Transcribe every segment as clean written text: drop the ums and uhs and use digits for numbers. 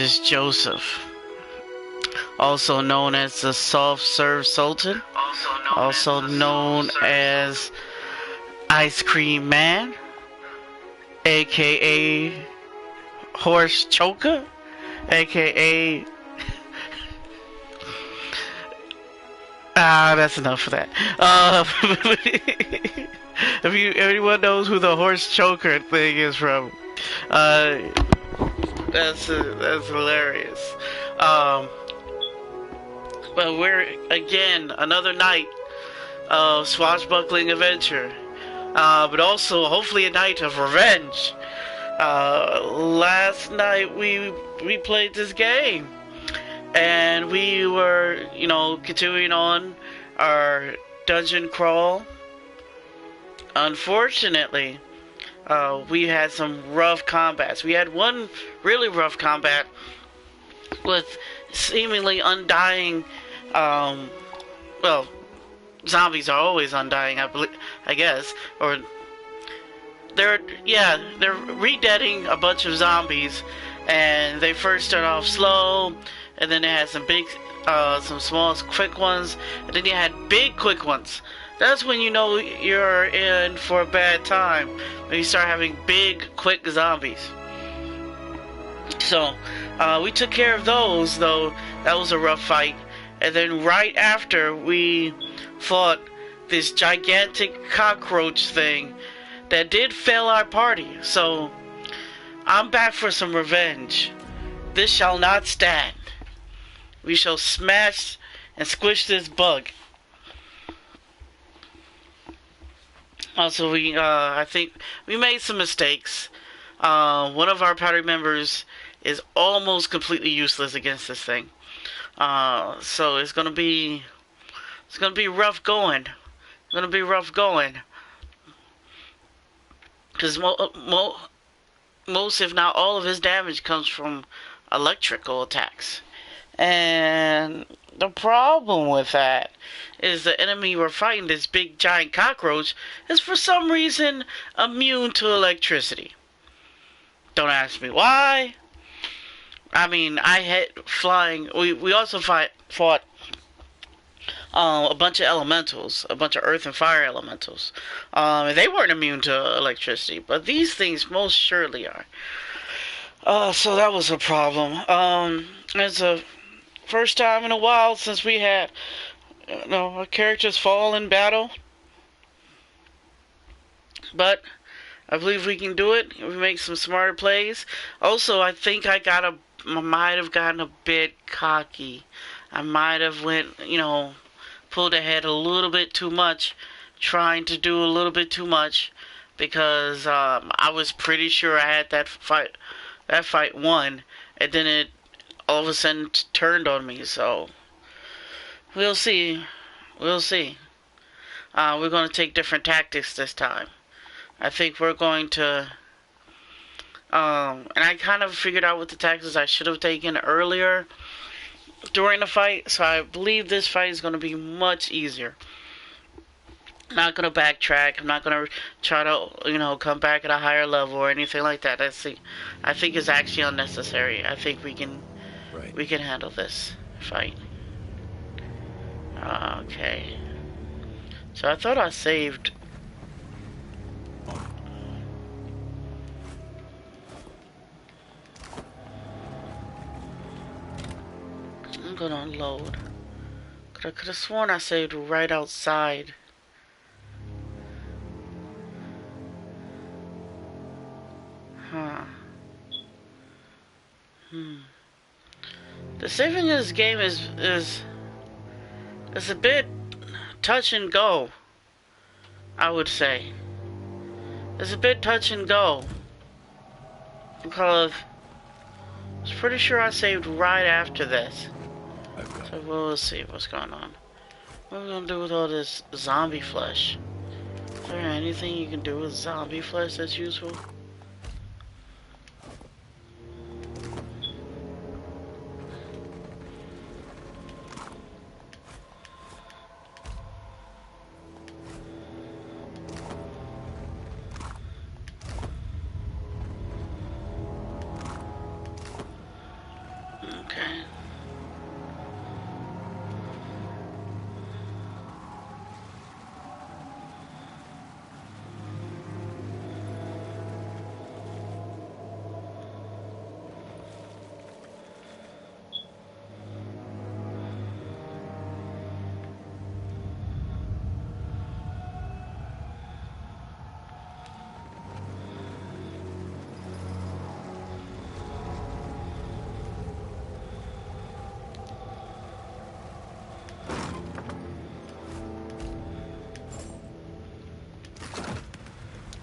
is Joseph, also known as the Soft Serve Sultan, also known as Ice Cream Man, aka Horse Choker, aka that's enough for that. If anyone knows who the Horse Choker thing is from, uh, that's hilarious. But we're again another night of swashbuckling adventure, but also hopefully a night of revenge. Last night we played this game, and we were, continuing on our dungeon crawl. Unfortunately, we had some rough combats. We had one really rough combat with seemingly undying, well, zombies are always undying, I guess, or they're re-deading a bunch of zombies, and they first start off slow, and then they had some big, some small, quick ones, and then you had big, quick ones. That's when you know you're in for a bad time, when you start having big, quick zombies. So, we took care of those, though that was a rough fight. And then right after, we fought this gigantic cockroach thing that did fail our party. So, I'm back for some revenge. This shall not stand. We shall smash and squish this bug. Also, I think we made some mistakes. One of our party members is almost completely useless against this thing. So it's gonna be rough going. It's gonna be rough going. Because most, if not all, of his damage comes from electrical attacks. And the problem with that is the enemy we're fighting, this big giant cockroach, is for some reason immune to electricity. Don't ask me why. I mean, I hit flying. We also fought a bunch of elementals, a bunch of earth and fire elementals. They weren't immune to electricity, but these things most surely are. So that was a problem. It's a first time in a while since we had, our characters fall in battle. But I believe we can do it. We make some smarter plays. Also, I think I might have gotten a bit cocky. I might have pulled ahead a little bit too much, trying to do a little bit too much, because I was pretty sure I had that fight won, and then it all of a sudden turned on me. So we'll see. We're going to take different tactics this time. I think we're going to, and I kind of figured out what the tactics I should have taken earlier during the fight, so I believe this fight is going to be much easier. I'm not going to backtrack. I'm not going to try to, come back at a higher level or anything like that. I think it's actually unnecessary. I think we can handle this fight. Okay. So I thought I saved. I'm gonna unload. I could have sworn I saved right outside. Huh. The saving in this game is a bit touch and go, I would say. It's a bit touch and go, because I was pretty sure I saved right after this. So we'll see what's going on. What are we gonna do with all this zombie flesh? Is there anything you can do with zombie flesh that's useful? Okay.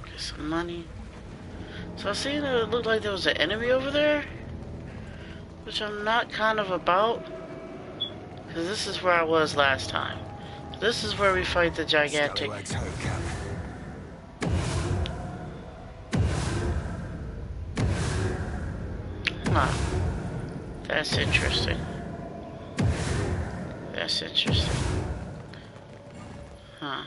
Get some money. So I seen that it looked like there was an enemy over there, which I'm not kind of about, because this is where I was last time. This is where we fight the gigantic. Huh. That's interesting. That's interesting. Huh.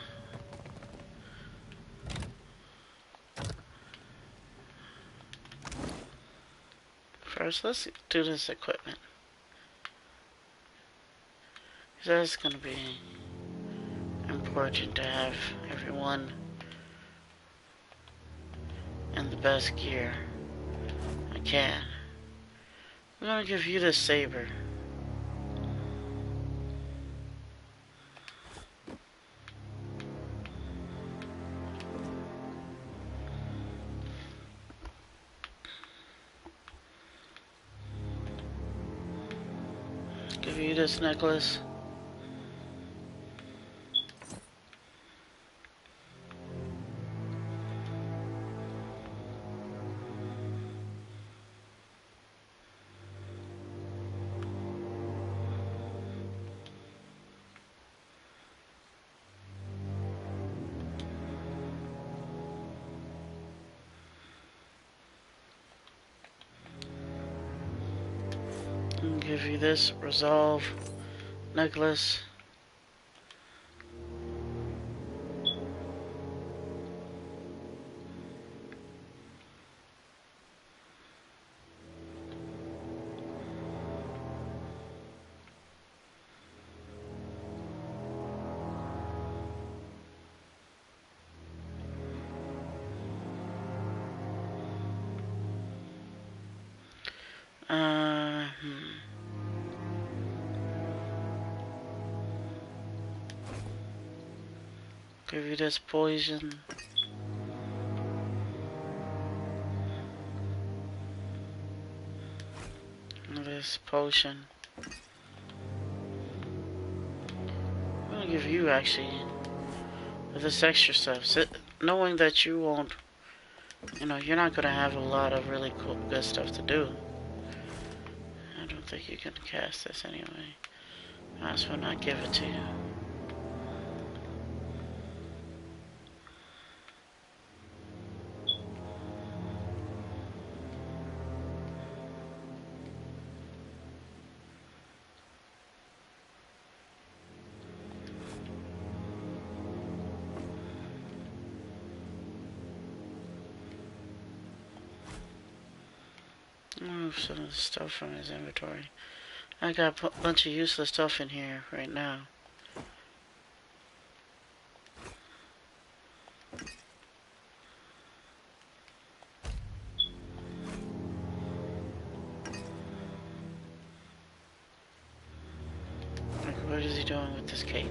First, let's do this equipment. That's gonna be important to have everyone in the best gear I can. I'm gonna give you this saber. Give you this necklace. And give you this resolve necklace. Give you this poison. And this potion. I'm gonna give you actually this extra stuff. Knowing that you won't, you're not gonna have a lot of really cool, good stuff to do. I don't think you can cast this anyway. Might as well not give it to you. Move some of the stuff from his inventory. I got a bunch of useless stuff in here right now. Like, what is he doing with this cape?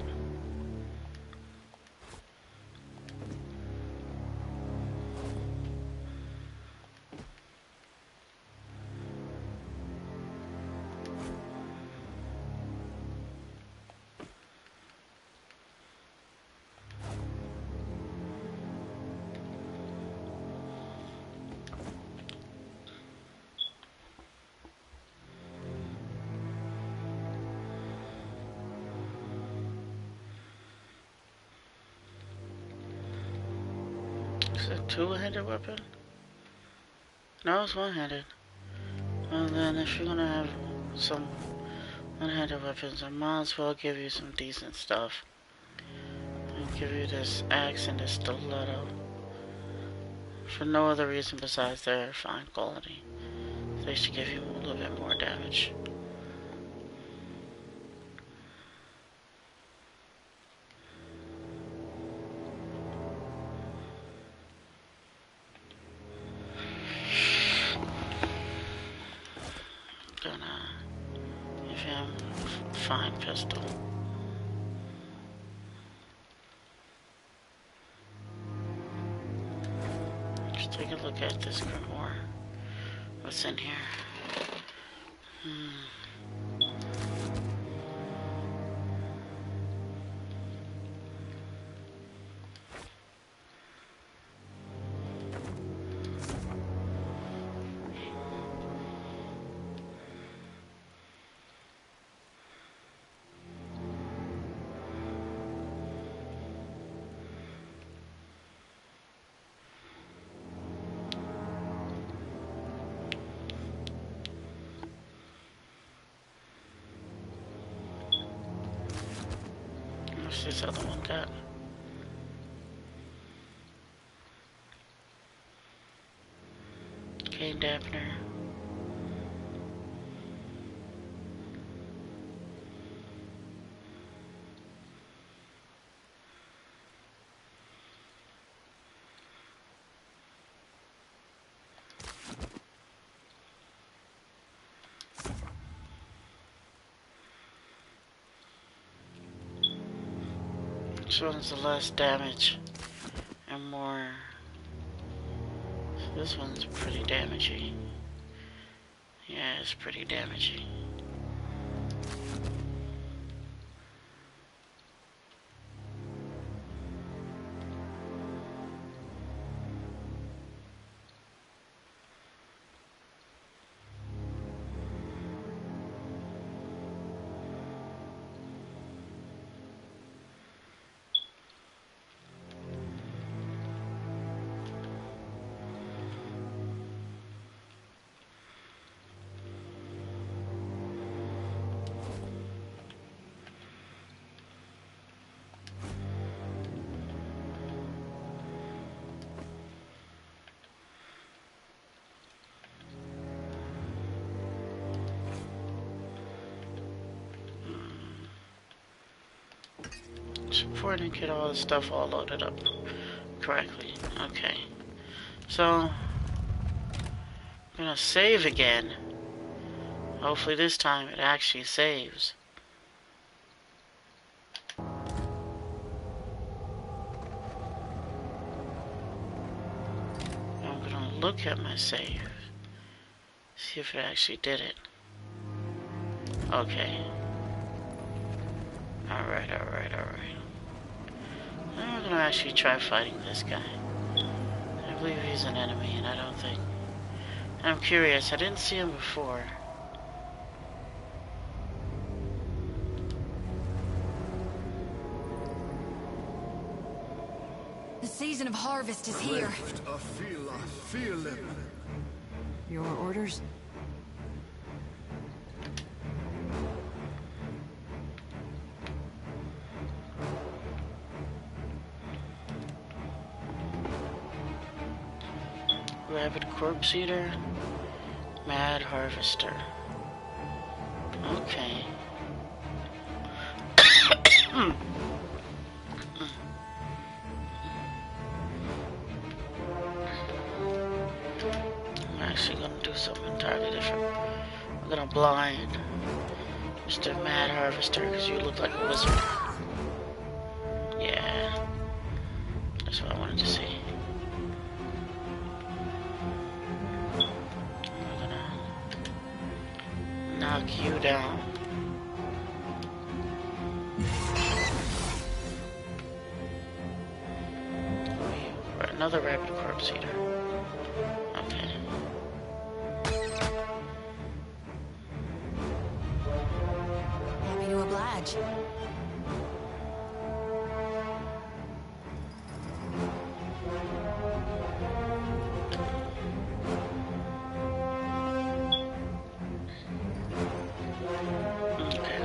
Is it a two-handed weapon? No, it's one-handed. Well then, if you're gonna have some one-handed weapons, I might as well give you some decent stuff. I'll give you this axe and this stiletto. For no other reason besides their fine quality. They should give you a little bit more damage. Gonna give him a fine pistol. Let's take a look at this grimoire. What's in here? What's this other one got? Cane dampener. Which one's the less damage and more? This one's pretty damaging. Yeah, it's pretty damaging. It's important to get all the stuff all loaded up correctly. Okay. So, I'm gonna save again. Hopefully this time it actually saves. I'm gonna look at my save. See if it actually did it. Okay. Alright. Now we're gonna actually try fighting this guy. I believe he's an enemy, and I don't think... I'm curious, I didn't see him before. The season of harvest is here. I feel it. Your orders? Rabid corpse eater, mad harvester. Okay. I'm actually gonna do something entirely different. I'm gonna blind Mr. Mad Harvester because you look like a wizard. Yeah, that's what I wanted to see. Knock you down. Another rabid corpse eater. Okay. Happy to oblige.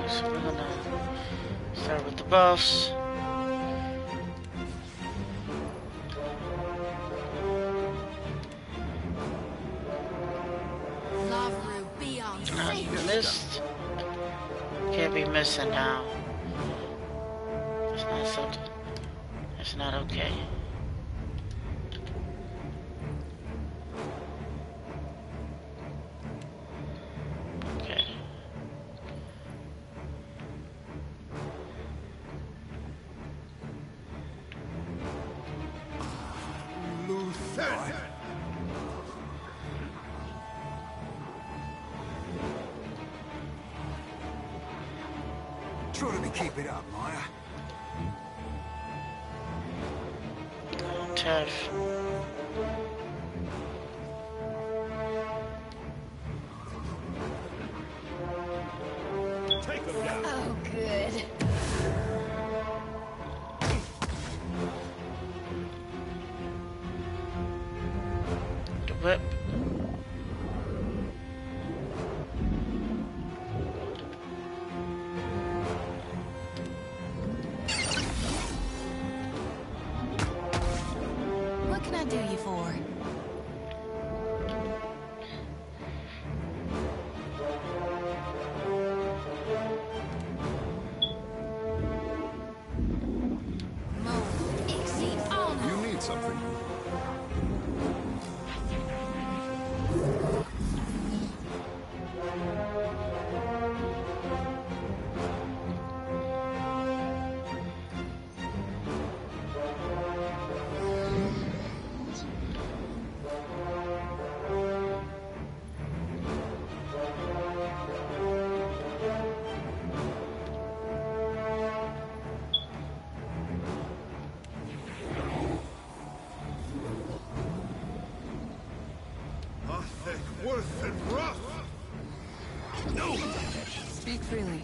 So we're gonna start with the buffs. You missed. Can't be missing now. That's not something. That's not okay. Okay. Try to keep it up, Maya. Tough. Take him down. Oh, good. The whip. What can I do you for? You need something. Nothing worth it rough. No. Speak freely.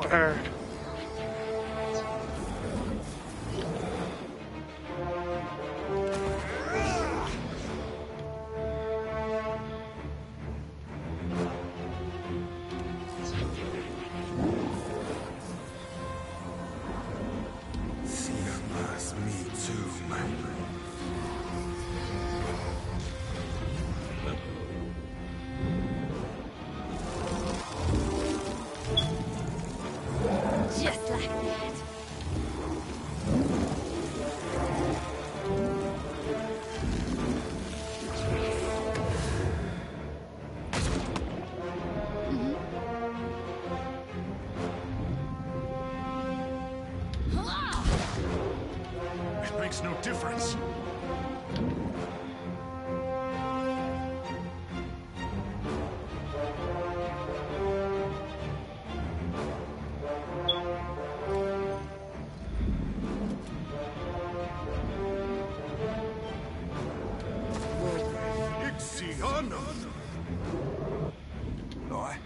Bird. See us, me too, man. Just like that. It makes no difference. Ixiana. Aye.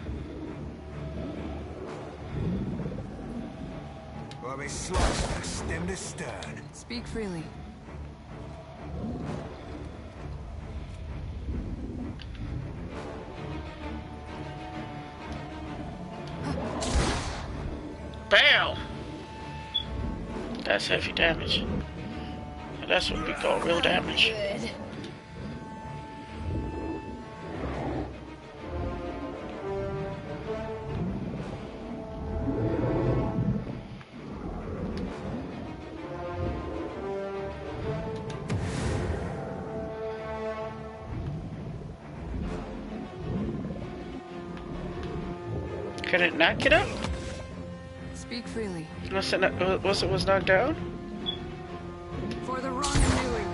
Well, they sliced her stem to stern. Speak freely. Bam! That's heavy damage. That's what we call real damage. Good. Can it not get up? Speak freely. Was it was knocked down? For the wrong undoing.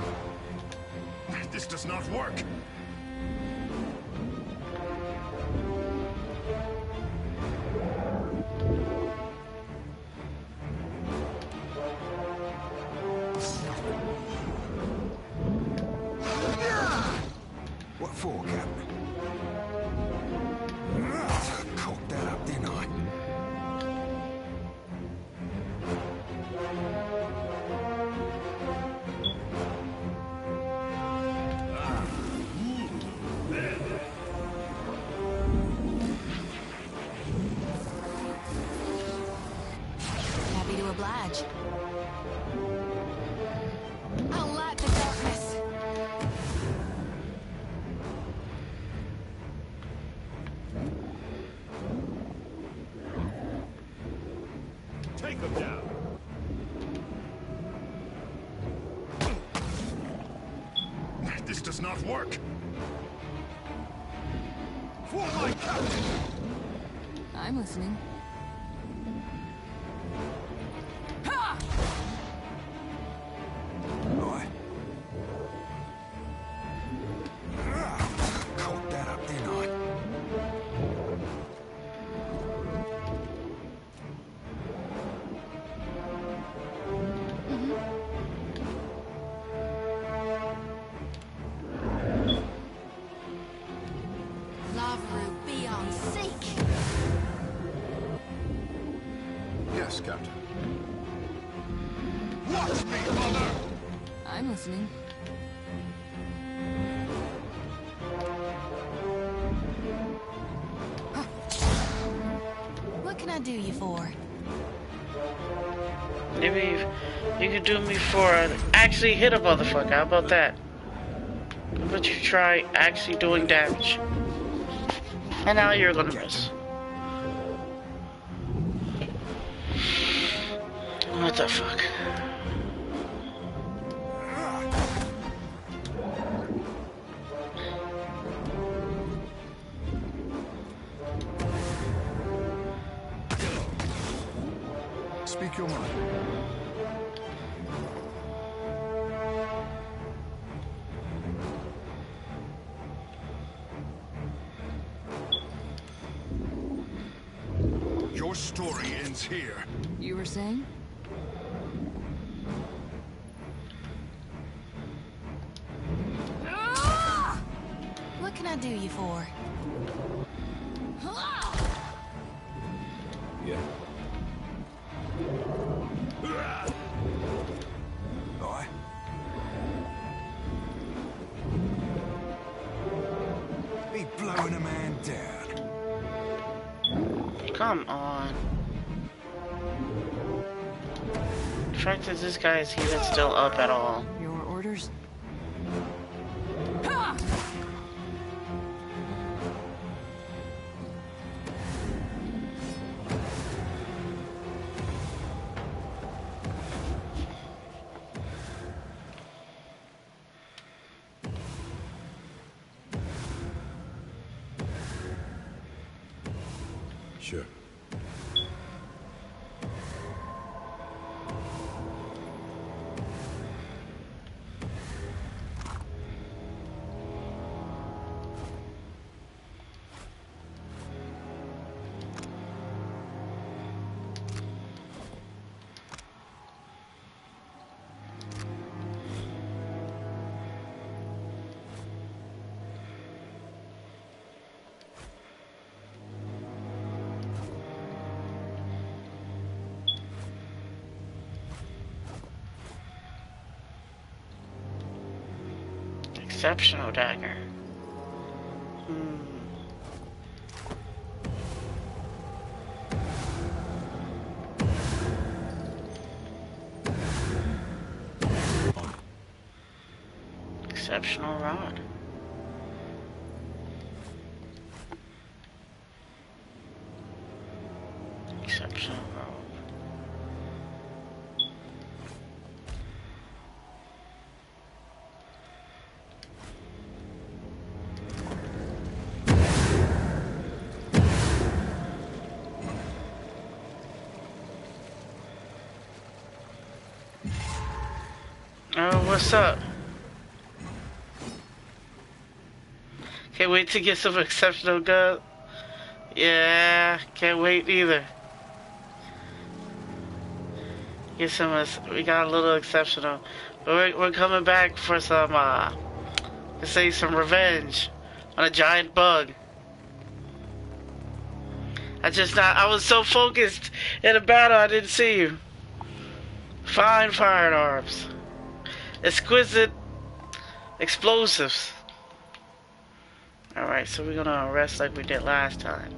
This does not work. What for, Captain? Cocked that up, didn't I? Happy to oblige. I'll light the darkness. Take them down. This does not work. For my captain! I'm listening. Right. Caught that up, didn't I? Lava be on seek. Yes, Captain. Watch me, mother! I'm listening. What can I do you for? Maybe you could do me for actually hit a motherfucker. How about that? How about you try actually doing damage? And now you're gonna miss. What the fuck? Speak your mind. Your story ends here. You were saying? What can I do you for? Yeah. Aye. He blowing a man down. Come on. The fact that this guy is even still up at all. Your orders? Sure. Exceptional dagger. Exceptional rod. Exceptional rod. Oh, what's up? Can't wait to get some exceptional guns. Yeah, can't wait either. Get some, we got a little exceptional. But we're coming back for some, to say some revenge on a giant bug. I was so focused in a battle I didn't see you. Fine firearms. Exquisite explosives. Alright, so we're gonna arrest like we did last time.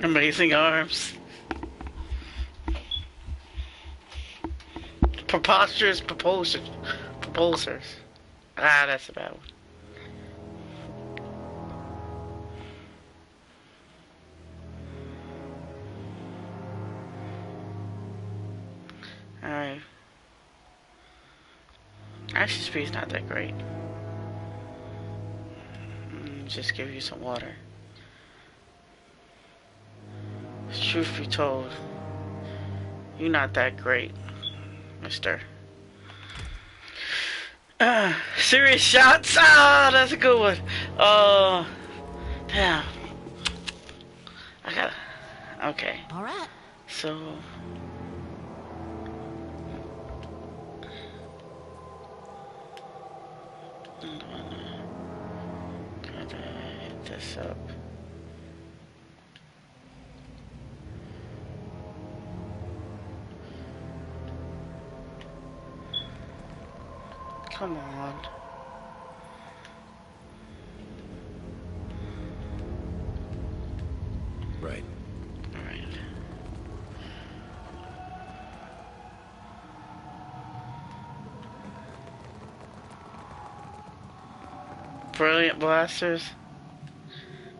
Amazing arms. Preposterous proposers. Proposers. Ah, that's a bad one. Alright. Actually, speed's not that great. Just give you some water. Truth be told, you're not that great, mister. Serious shots? Ah, that's a good one. Oh, damn. I gotta. Okay. All right. So. Gotta hit this up. Come on. Right. Alright. Brilliant blasters.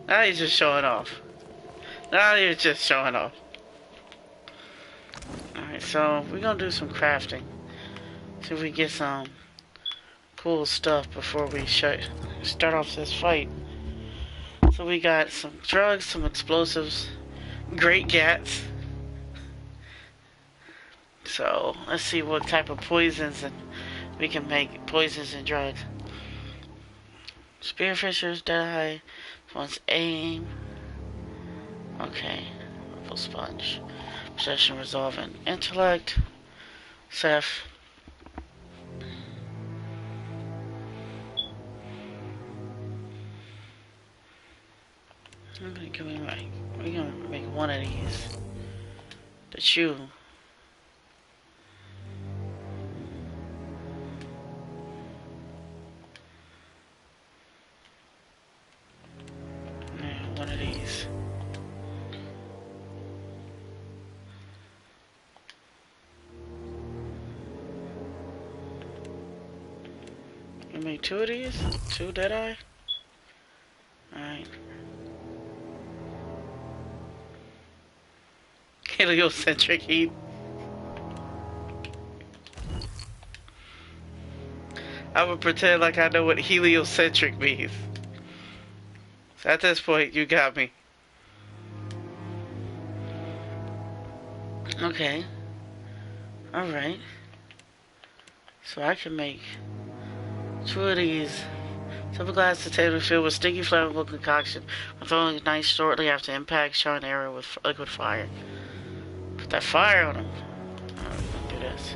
Now you're just showing off. Now you're just showing off. Alright, so we're gonna do some crafting. See if we get some cool stuff before we start off this fight. So we got some drugs, some explosives, great gats. So let's see what type of poisons and we can make poisons and drugs. Spearfishers die. One's aim. Okay. Ripple sponge. Possession, resolve, and intellect. Seth. We're gonna make one of these. The chew. Yeah, one of these. You make two of these? Two Deadeye? Alright. Heliocentric heat. I would pretend like I know what heliocentric means. So at this point, you got me. Okay. Alright. So I can make two of these. Silver glass container filled with sticky flammable concoction. I'm throwing ignite shortly after impact, showing the area with liquid fire. Put that fire on them. Alright, we're gonna do this.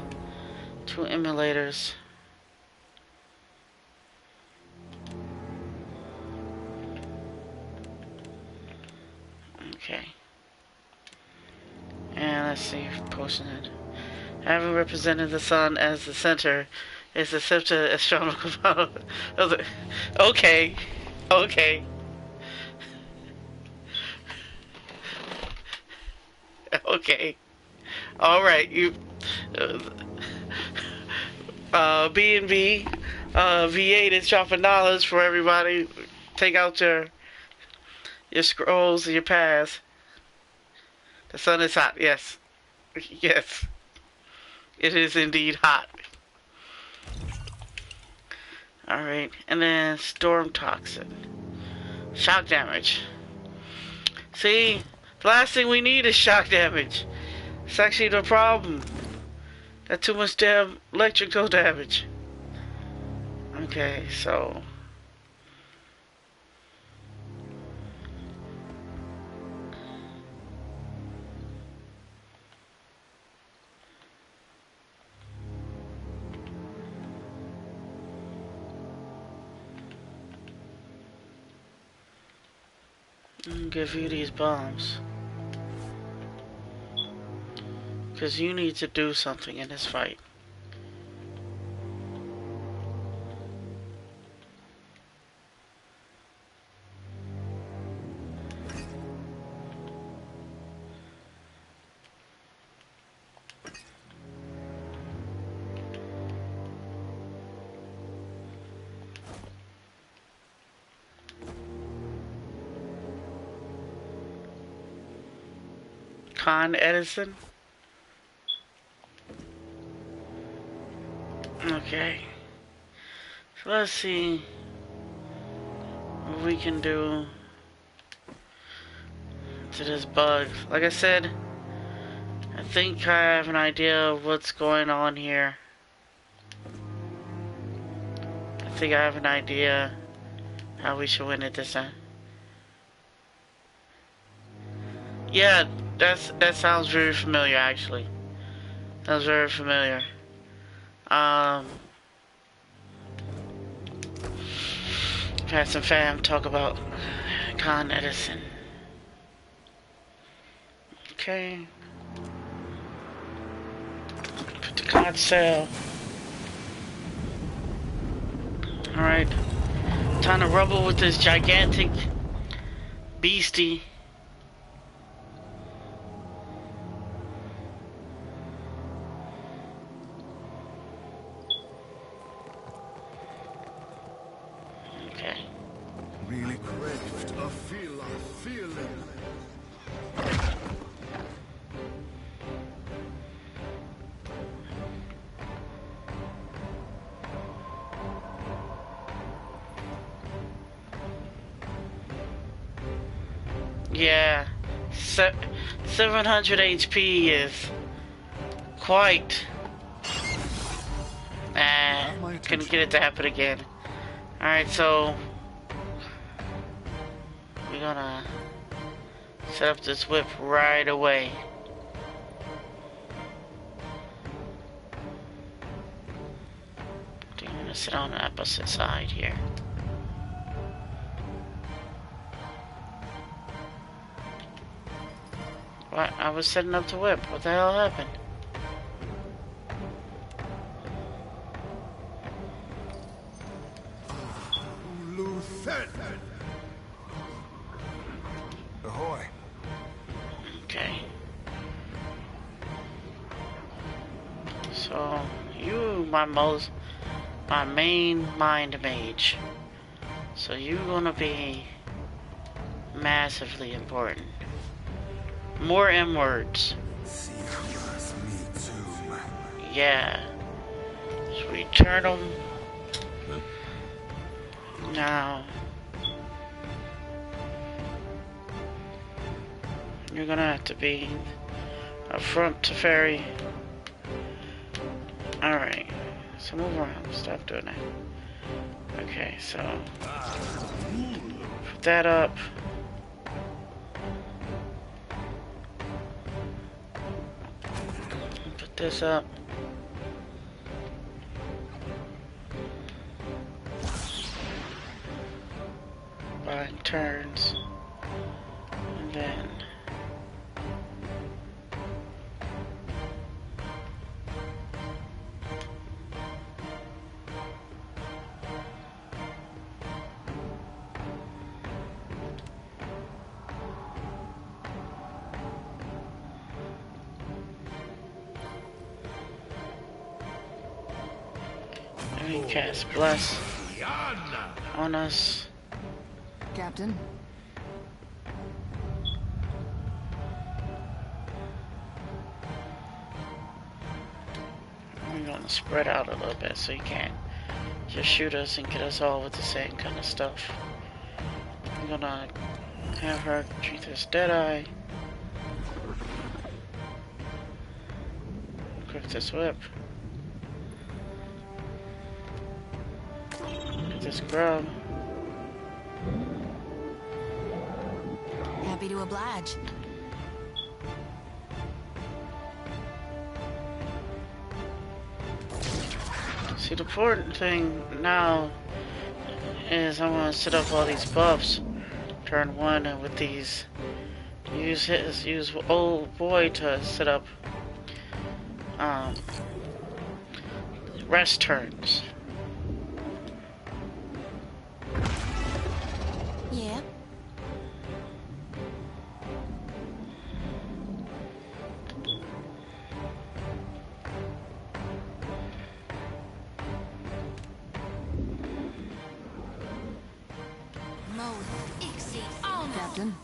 Two emulators. Okay. And let's see, potion it. Having represented the sun as the center is the center astronomical model of the. Okay. Okay. Okay. Alright, you. B&B. V8 is dropping dollars for everybody. Take out your scrolls and your pass. The sun is hot, yes. Yes. It is indeed hot. Alright, and then storm toxin. Shock damage. See, the last thing we need is shock damage. It's actually the problem. Got too much damn electrical damage. Okay, so I'm gonna give you these bombs. Because you need to do something in this fight. Con Edison. Okay. So let's see what we can do to this bug. Like I said, I think I have an idea of what's going on here. I think I have an idea how we should win it this time. Yeah, that sounds very familiar actually. Sounds very familiar. I've had some fam talk about Con Edison. Okay. Put the con cell. Alright. Time to rumble with this gigantic beastie. Okay. Really craved. I feel it. Yeah. 700 HP is quite. Couldn't get it to happen again. Alright, so we're gonna set up this whip right away. I'm gonna sit on the opposite side here. What? I was setting up the whip. What the hell happened? Lieutenant. Ahoy. Okay. So you my main mind mage. So you gonna be massively important. More M words. Me too. Yeah. So we turn them. Now. You're gonna have to be up front to ferry. Alright. So move around. Stop doing that. Okay, so. Put that up. Put this up. By turns. And then. And we cast Bless on us. Captain, We're gonna spread out a little bit so you can't just shoot us and get us all with the same kind of stuff. I'm gonna have her treat this Deadeye. Equip this whip. Get this grub. happy to oblige. See, the important thing now is I'm gonna set up all these buffs. Turn one, and with these, use old boy to set up rest turns. Yeah. Mode exit on. Captain.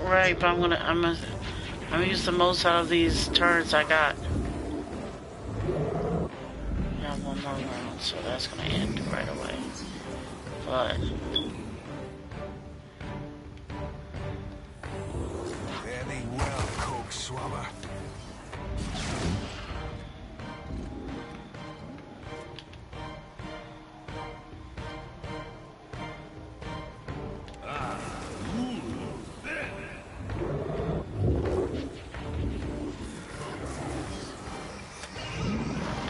Right, but I'm gonna use the most out of these turns I got. I have one more round, so that's gonna end right away. But Fare thee well, coke swabber.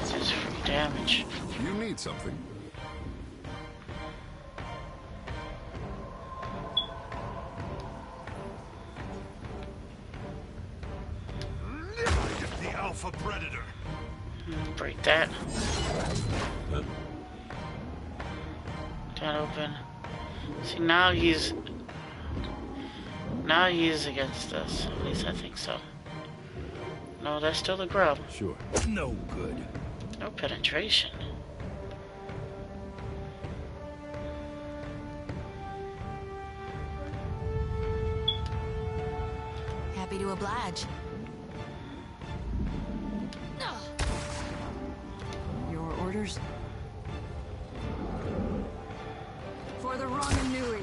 this is free damage. You need something. The alpha predator. Break that. That open. See, now he's against us. At least I think so. No, that's still the grub. Sure. No good. No penetration. Happy to oblige. Your orders? For the Romanui.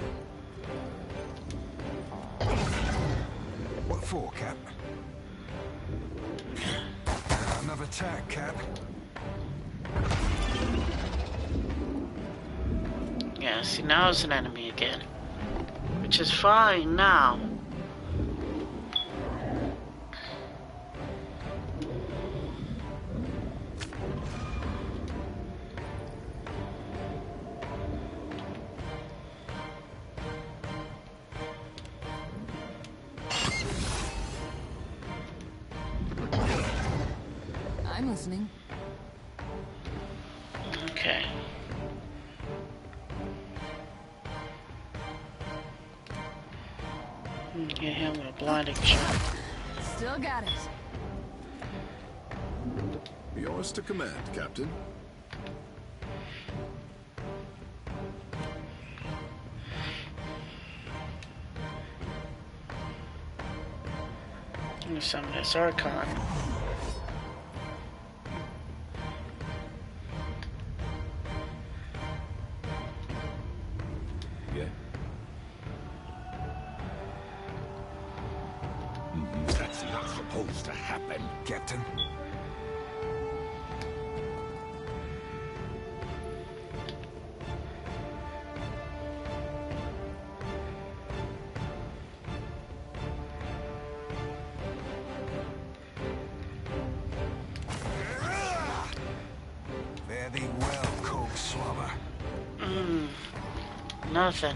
What for, Cap? Another attack, Cap. Yeah, see, now it's an enemy again. Which is fine now. I'm listening. Okay. Get him with a blinding shot. Still got it. Yours to command, Captain. There's some of this Archon. Yeah. That's not supposed to happen, Captain. Fare thee well, coke swabber. Nothing.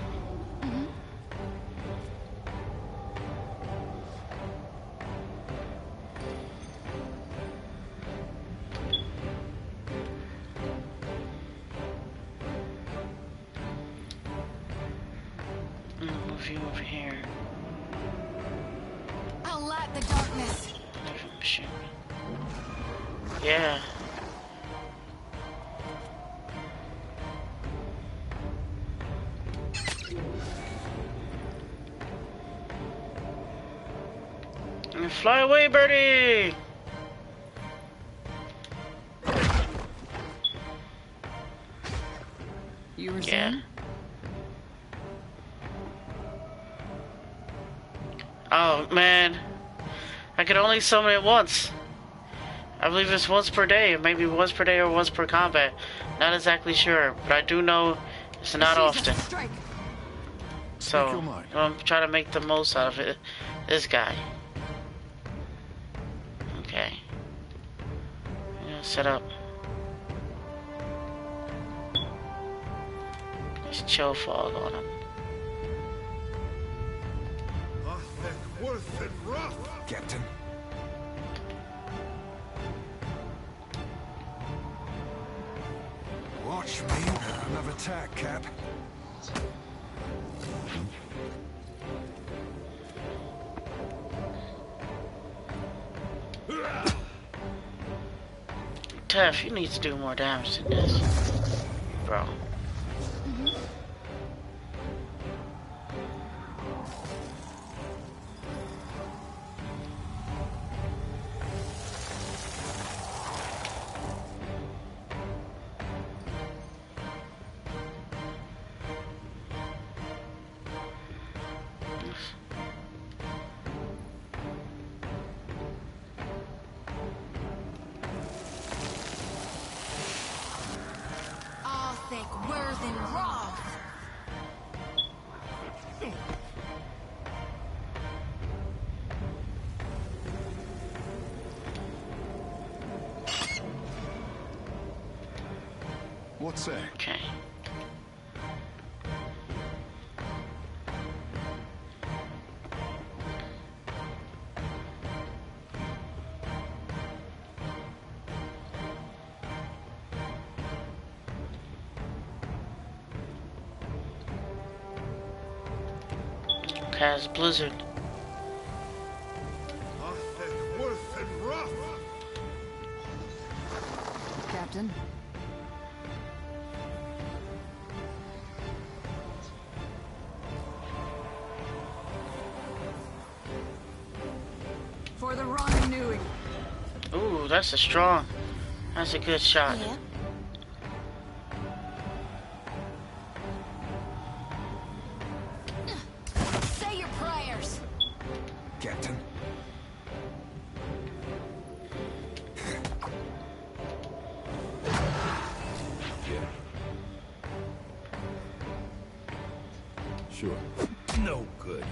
Move you over here. I'll light the darkness. Shoot. Yeah. And fly away, birdie! You were Yeah. saying? Oh, man. I could only summon it once. I believe it's once per day. Maybe once per day or once per combat. Not exactly sure, but I do know it's not often. Strike. So, I'm trying to make the most out of it. This guy. Okay. I'm gonna set up. Just chill fog on him. Worth it rough, Captain. Watch me. Another attack, Cap. Tough, you need to do more damage than this. Bro. within wrath. What's that? Okay. Has Blizzard. Captain. For the rendezvous. Ooh, that's a strong. That's a good shot. Yeah. Say your prayers. Captain. Yeah. Sure. No good.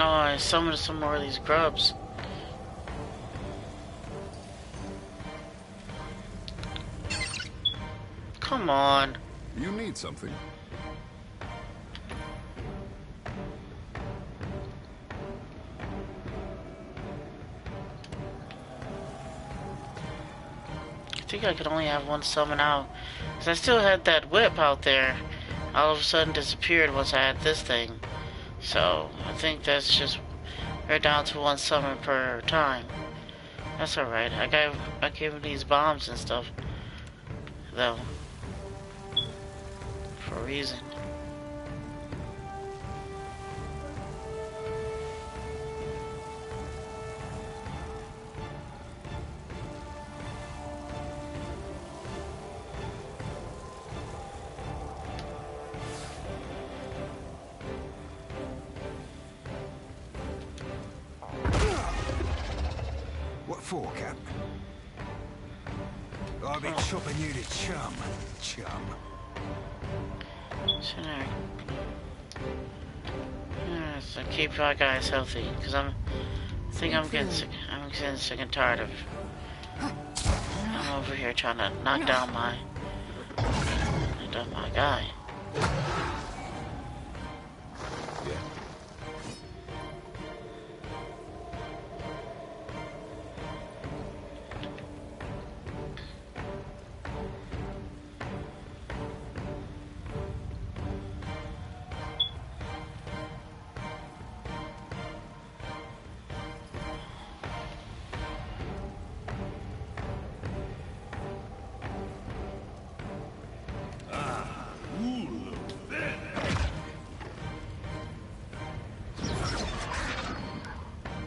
Oh, I summoned some more of these grubs. Come on. You need something. I think I could only have one summon out. Because I still had that whip out there. All of a sudden disappeared once I had this thing. So, I think that's just... We're down to one summon per time. That's alright. I gave him these bombs and stuff. Though. For a reason. What for, Cap? I've been chopping you to chum. So, so keep our guys healthy, because I think I'm getting sick. I'm getting sick and tired of. I'm over here trying to knock down my guy. Yeah.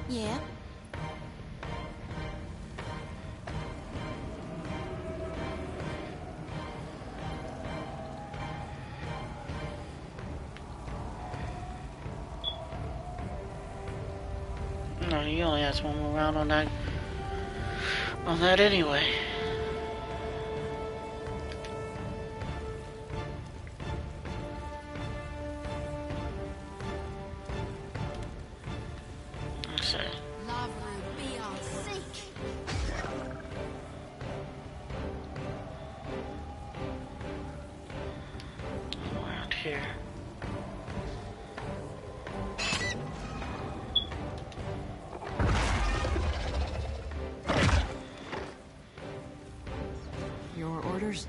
Yeah. No, he only has one more round on that. On that anyway. Let's see. Love will be on sync. Around here. Your orders?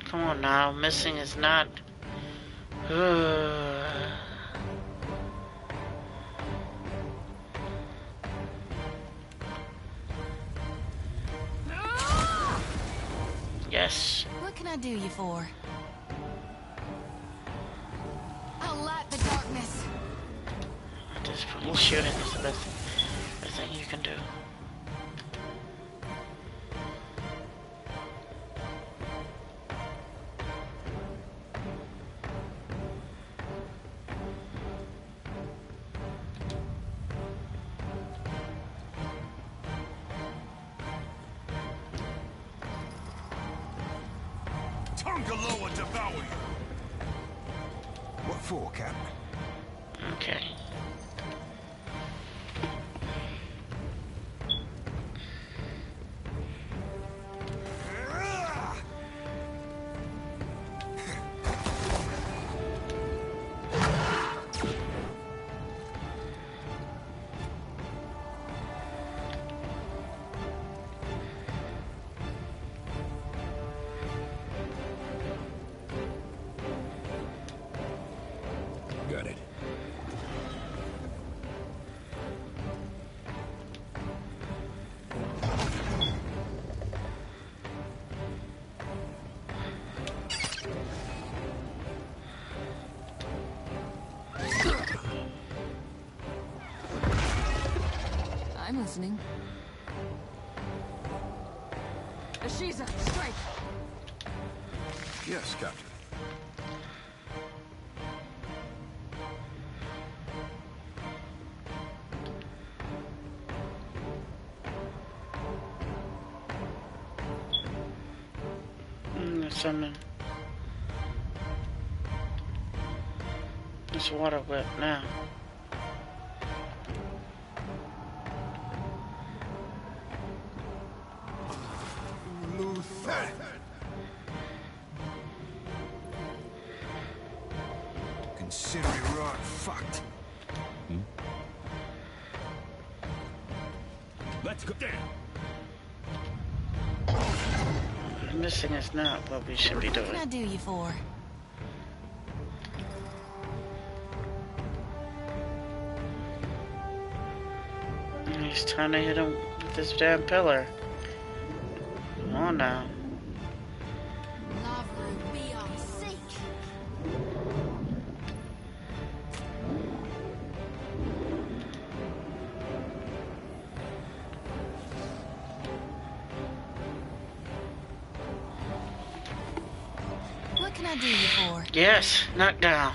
Come on now, missing is not. Yes. What can I do you for? I'll light the darkness. At this point, shooting is the best thing you can do. bungalow will devour you. What for, Cap? Okay. Got it. I'm listening. Ashiza, strike! Yes, Captain. There's something. It's water whip now. Luther. Consider it right fucked. Let's go down. Missing is not what we should be What can doing. I do you for? It's time to hit him with this damn pillar. Come on now. Lavru, be on seek! What can I do you for? Yes, knock down.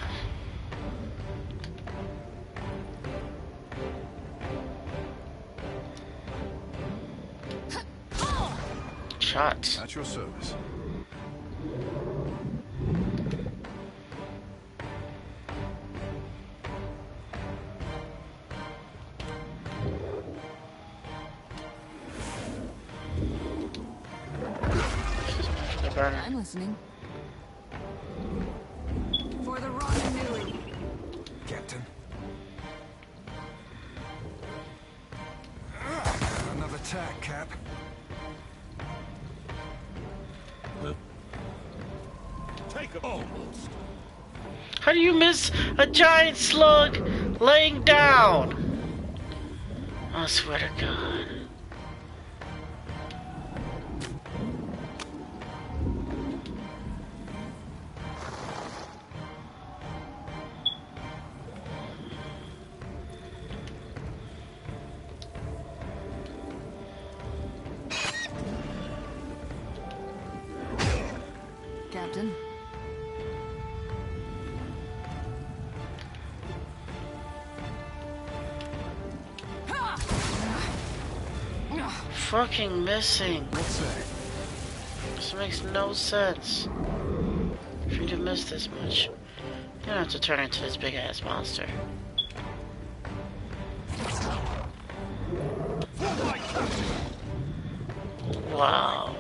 Shots. At your service. The burner. I'm listening. For the Romanui. Captain. Another tack, Cap. Take him. Almost. How do you miss a giant slug laying down? I swear to God. Captain. Fucking missing. What's that? This makes no sense. For you to miss this much, you don't have to turn into this big ass monster. Wow.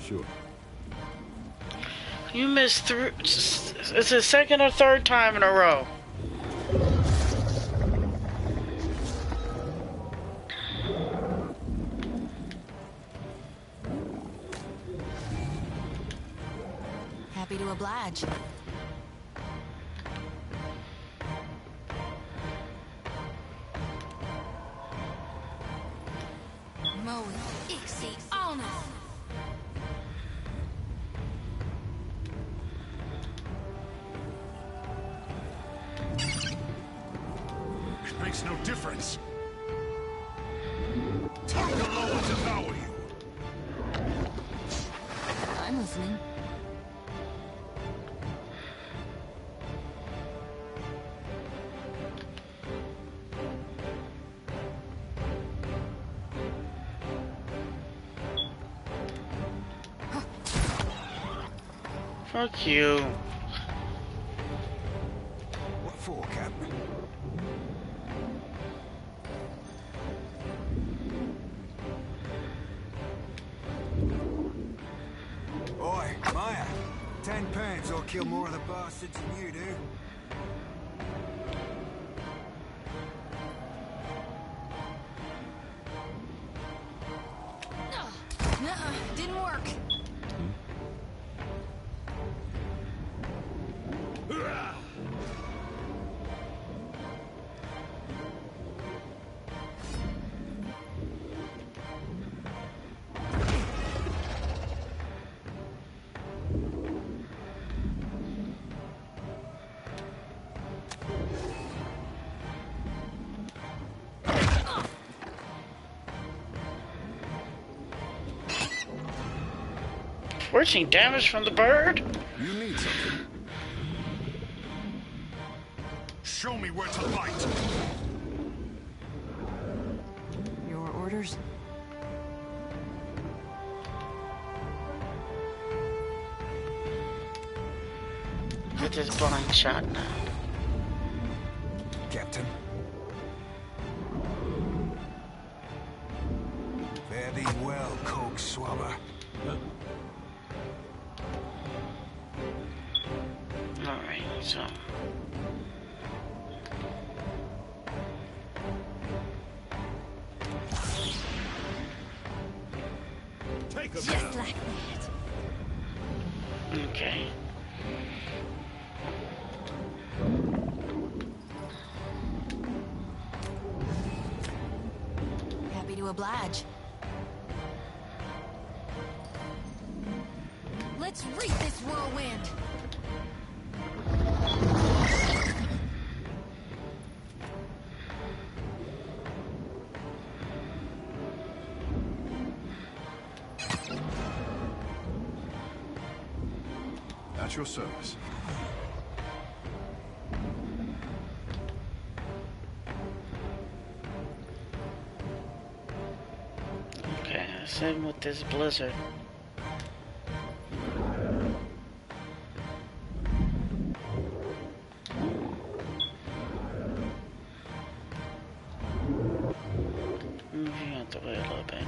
Sure. You missed through. It's the second or third time in a row. Happy to oblige. Moe, Ixie, honest. difference. Talk alone will devour you. I'm listening. Fuck you. What for, Cap? Oi, Maya. £10 I'll kill more of the bastards than you do. Nuh-uh, didn't work. Forcing damage from the bird? You need something. Show me where to fight. Your orders? With his blind shot now. Captain. Fare thee well, coke swabber. Alright, so. Take a Just minute. like that. Okay. Happy to oblige. Let's reap this whirlwind. At your service. Okay, same with this blizzard. Moving out the way a little bit.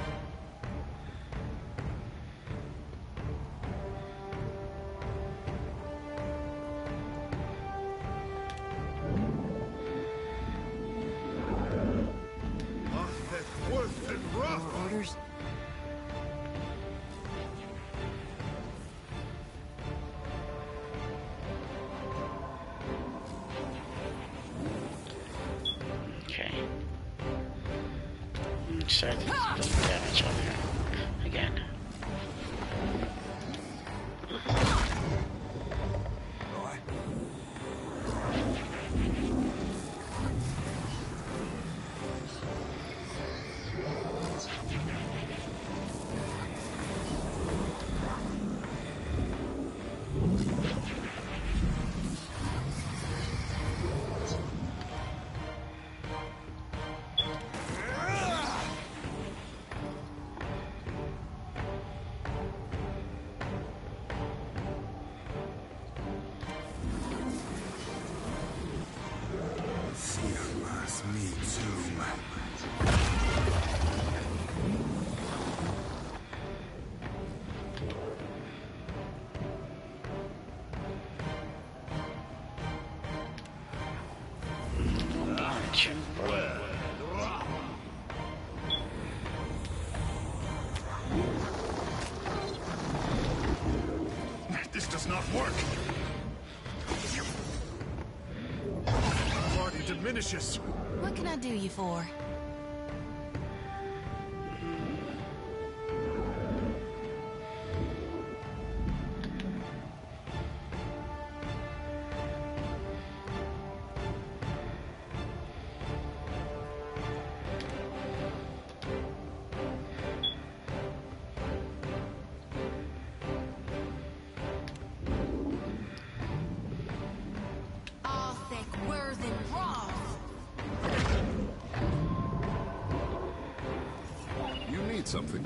Worth and rough. Your orders? Okay. Start to do some damage on here again. Right. Sierras, me too. Punch. This does not work. Party diminishes. What can I do you for? Need something?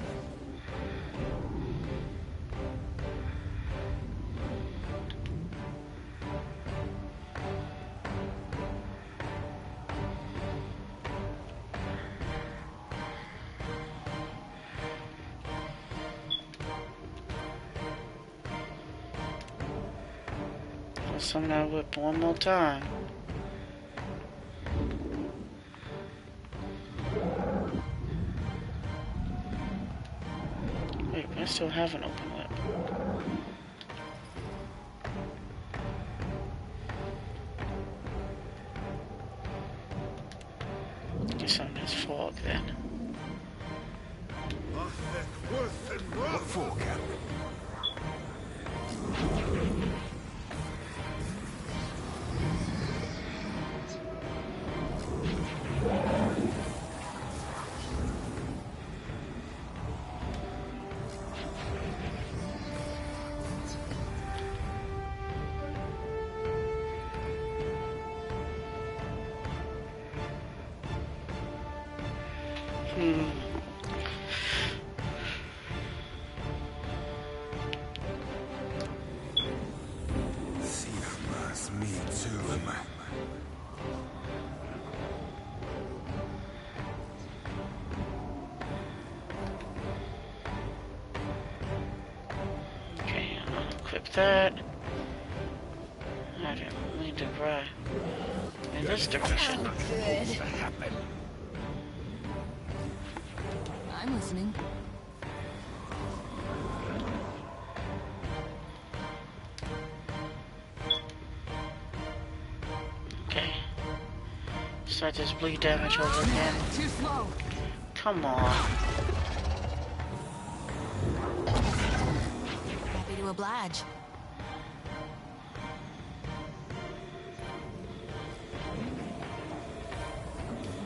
I'll summon that whip one more time. Wait, I still have an open whip. Guess I'm just fog then. What for, Captain? Me too, man. Okay, I'll equip that. I didn't mean to run in this direction. Supposed to happen. I'm listening. Okay. Start this bleed damage over again. Too slow. Come on. Happy to oblige.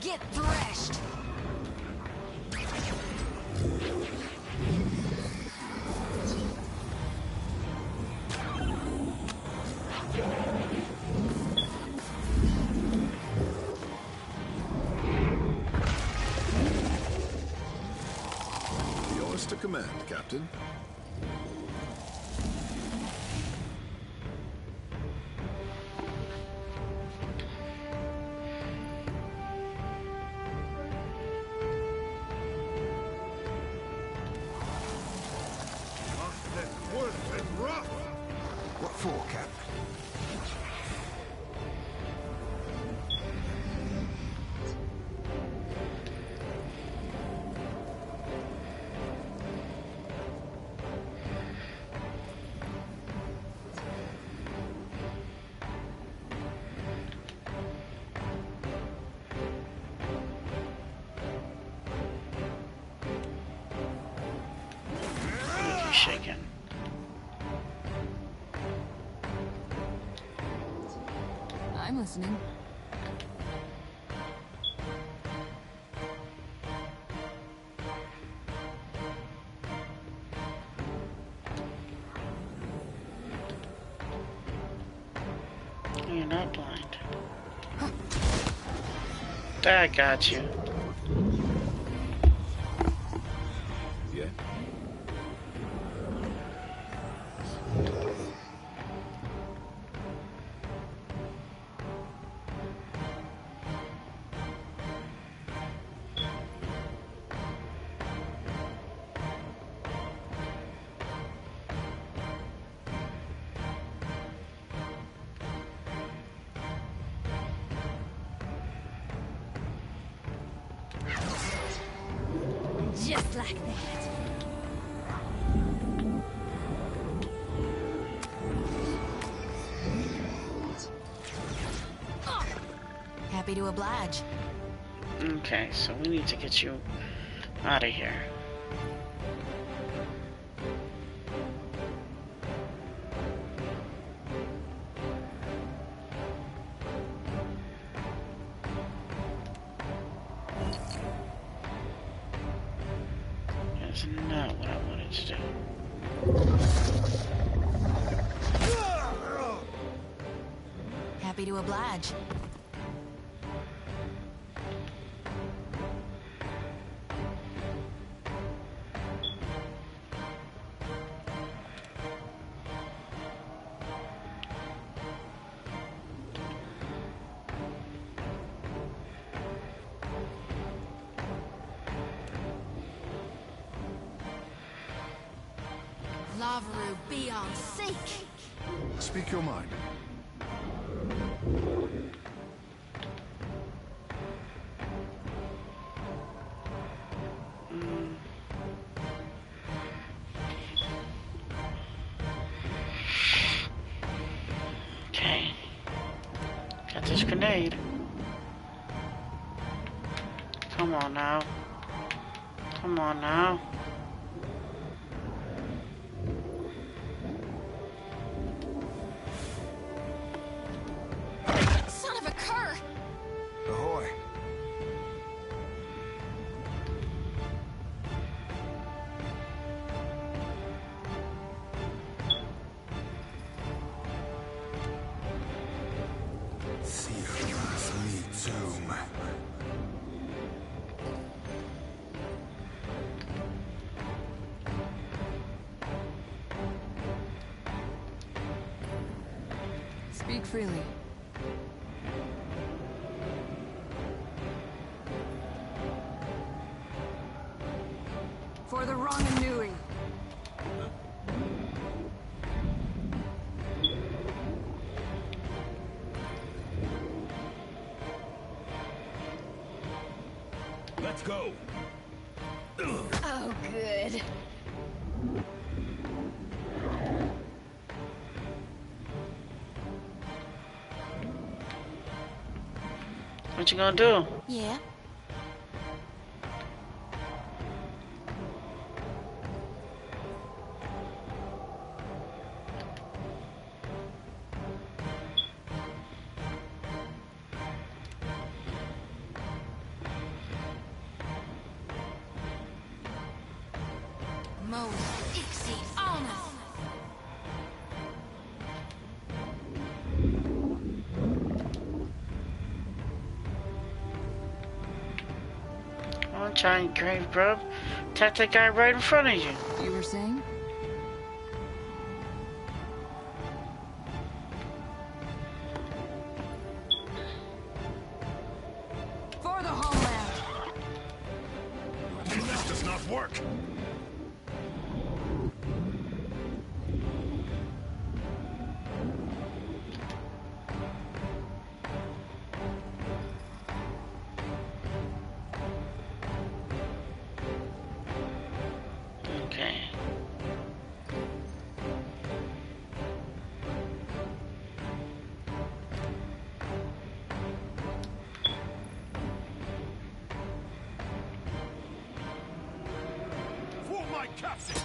Get threshed. Yours to command, Captain. What for, Captain? Keep shaking. I'm listening. You're not blind. I got you. Yeah. Just like that. Happy to oblige. Okay, so we need to get you out of here. That's not what I wanted to do. Happy to oblige. Laveru beyond seek. Speak your mind. Okay. Got this grenade. Come on now. Come on now. Son of a cur! Ahoy. See you last me tomb. Speak freely. For the wrong and newing. Let's go. Oh, good. What you gonna do? Yeah. Mode Ixie honor. I'm trying grave grub. Attack that guy right in front of you. You were saying? For the homeland. This does not work. Okay. For my captain.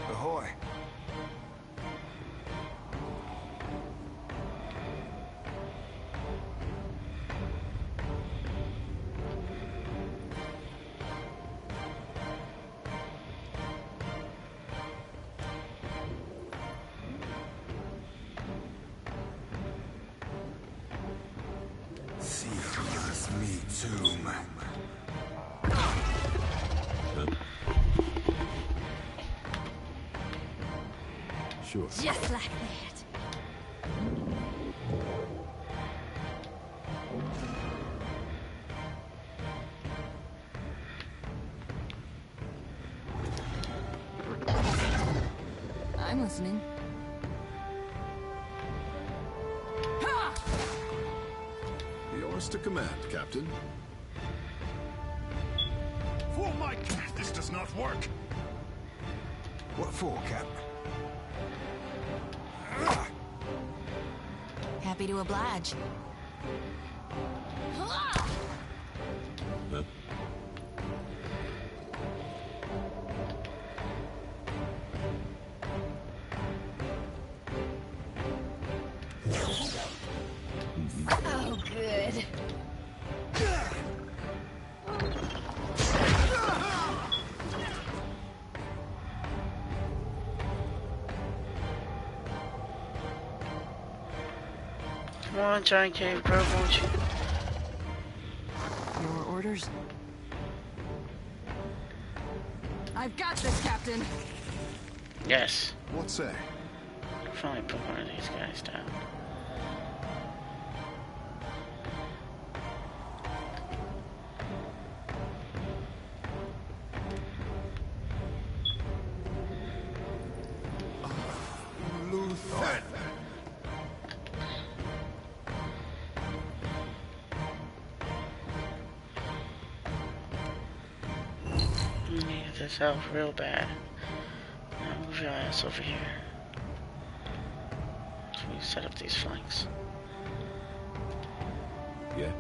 Ahoy. See you last me tomb. Sure. Just like that. I'm listening. Ha! Yours to command, Captain. For my this does not work. What for, Cap? Happy to oblige. Oh, good. Come on, giant cave grub, won't you? Your orders? I've got this, Captain. Yes. What say? Finally put one of these guys down. this out real bad. Now move your ass over here. So we set up these flanks. Yeah.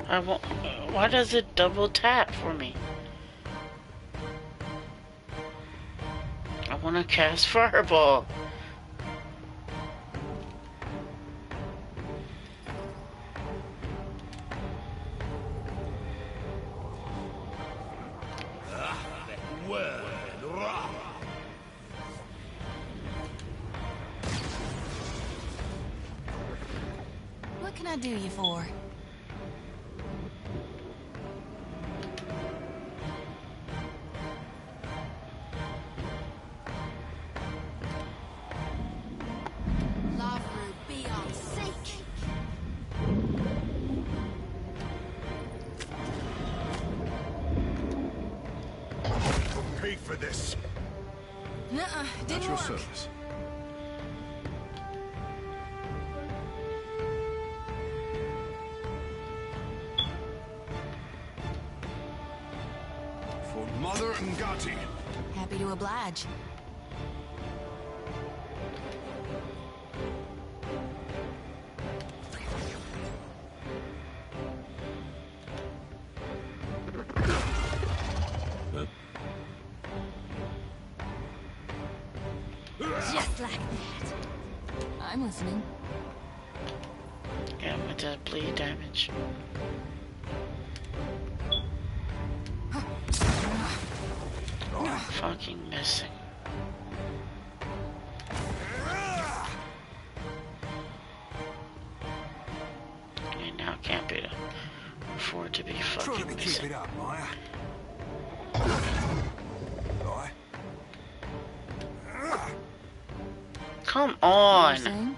I won't, why does it double tap for me? I want to cast Fireball. What can I do you for? Love be on sake. Pay for this. Nuh-uh, At didn't your work. service. For Mother Ngati. Happy to oblige. Just like that. I'm listening. Yeah, with that bleed damage. Fucking missing. Okay, now can't be afford to be Try to fucking keep missing. it up, Maya. Right. Come You're on! saying?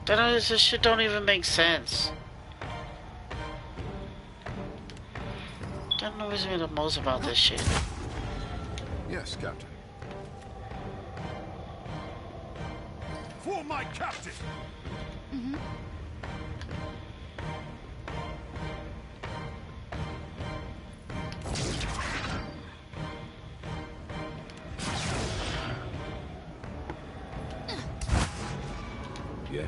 This shit don't even make sense. That annoys me the most about this shit. Yes, Captain. For my captain! Yeah.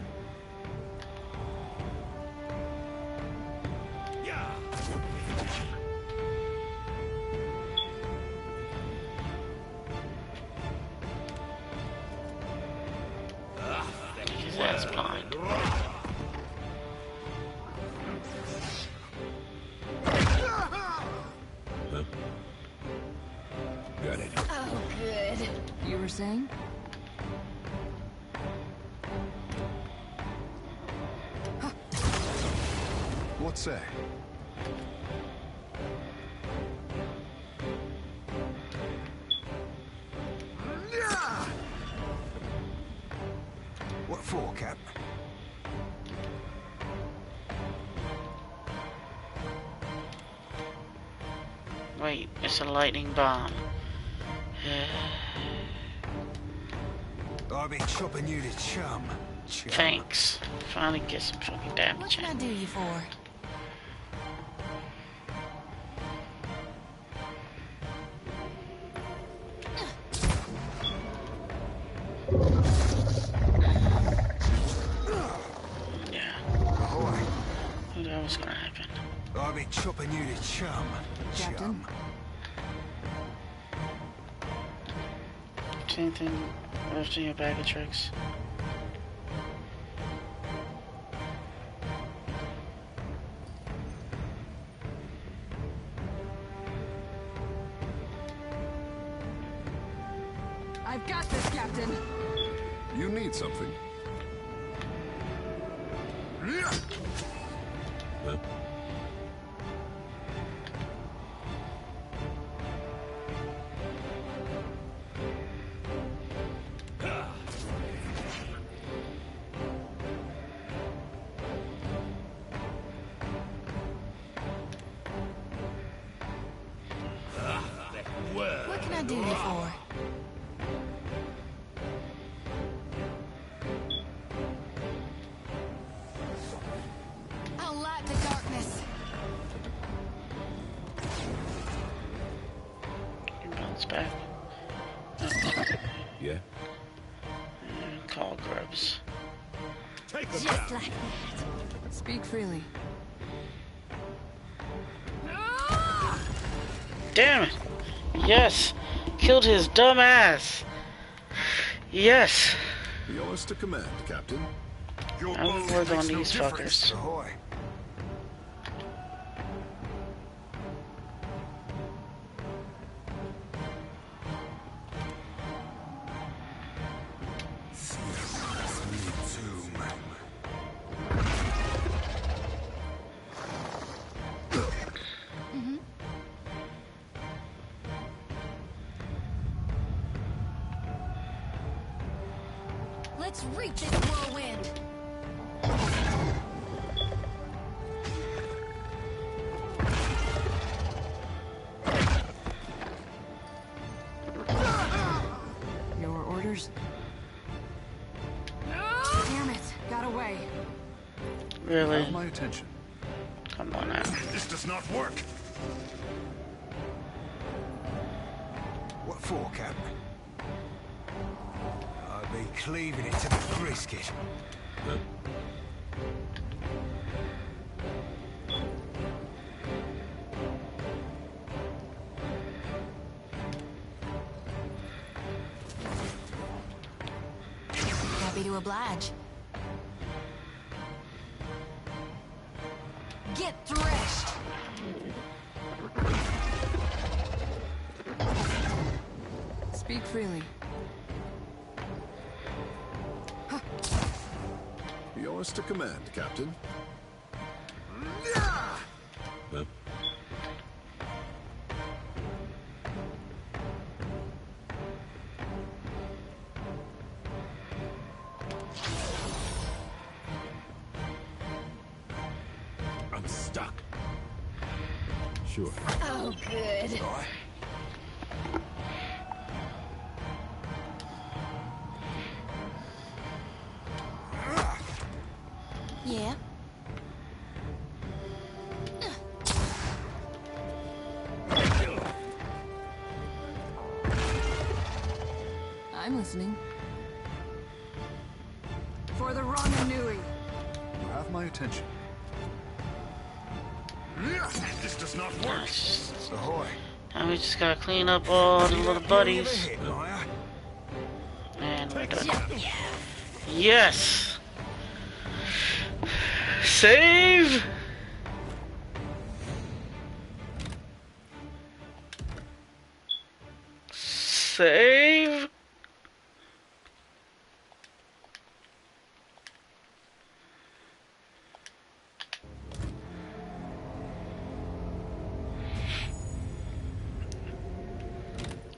His ass blind. Got it. Oh, good. You were saying? What say? What for, Cap? Wait, it's a lightning bomb. I've been chopping you to chum. Thanks. Finally get some fucking What damage can I in. do you for? Yeah, Ahoy. knew that was gonna happen. I've been chopping you to chum. Captain? Same thing left in your bag of tricks. I've got this, Captain. You need something? Huh? What can I do you for? I'll light the darkness. Bounce back. Yeah? Call grubs. Take them Just down. like that. Speak freely. Damn it! Yes! Killed his dumb ass! Yes! Yours to command, Captain. Your I'm boat working on makes no these difference. fuckers. Ahoy. Let's reach this whirlwind. Your orders? Damn it, got away. Really? Have my attention. Come on now. This does not work. What for, Captain? I'll be cleaving it to the brisket. Huh? Happy to oblige. Get threshed. Speak freely. Yours to command, Captain. Huh? I'm stuck. Sure. Oh, good. Right. Yeah. I'm listening. For the Ranganui. You have my attention. This does not work. Ahoy. Now we just gotta clean up all the little buddies. Hit, Maya. And we're done. Yes! Save! Save!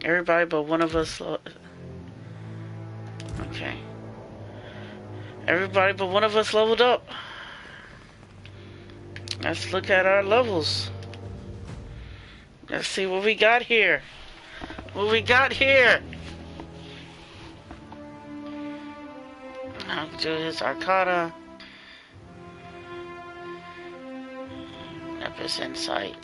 Everybody but one of us. Okay. Everybody but one of us leveled up. Let's look at our levels. Let's see what we got here. What we got here. I'll do his Arcana. Epis Insight.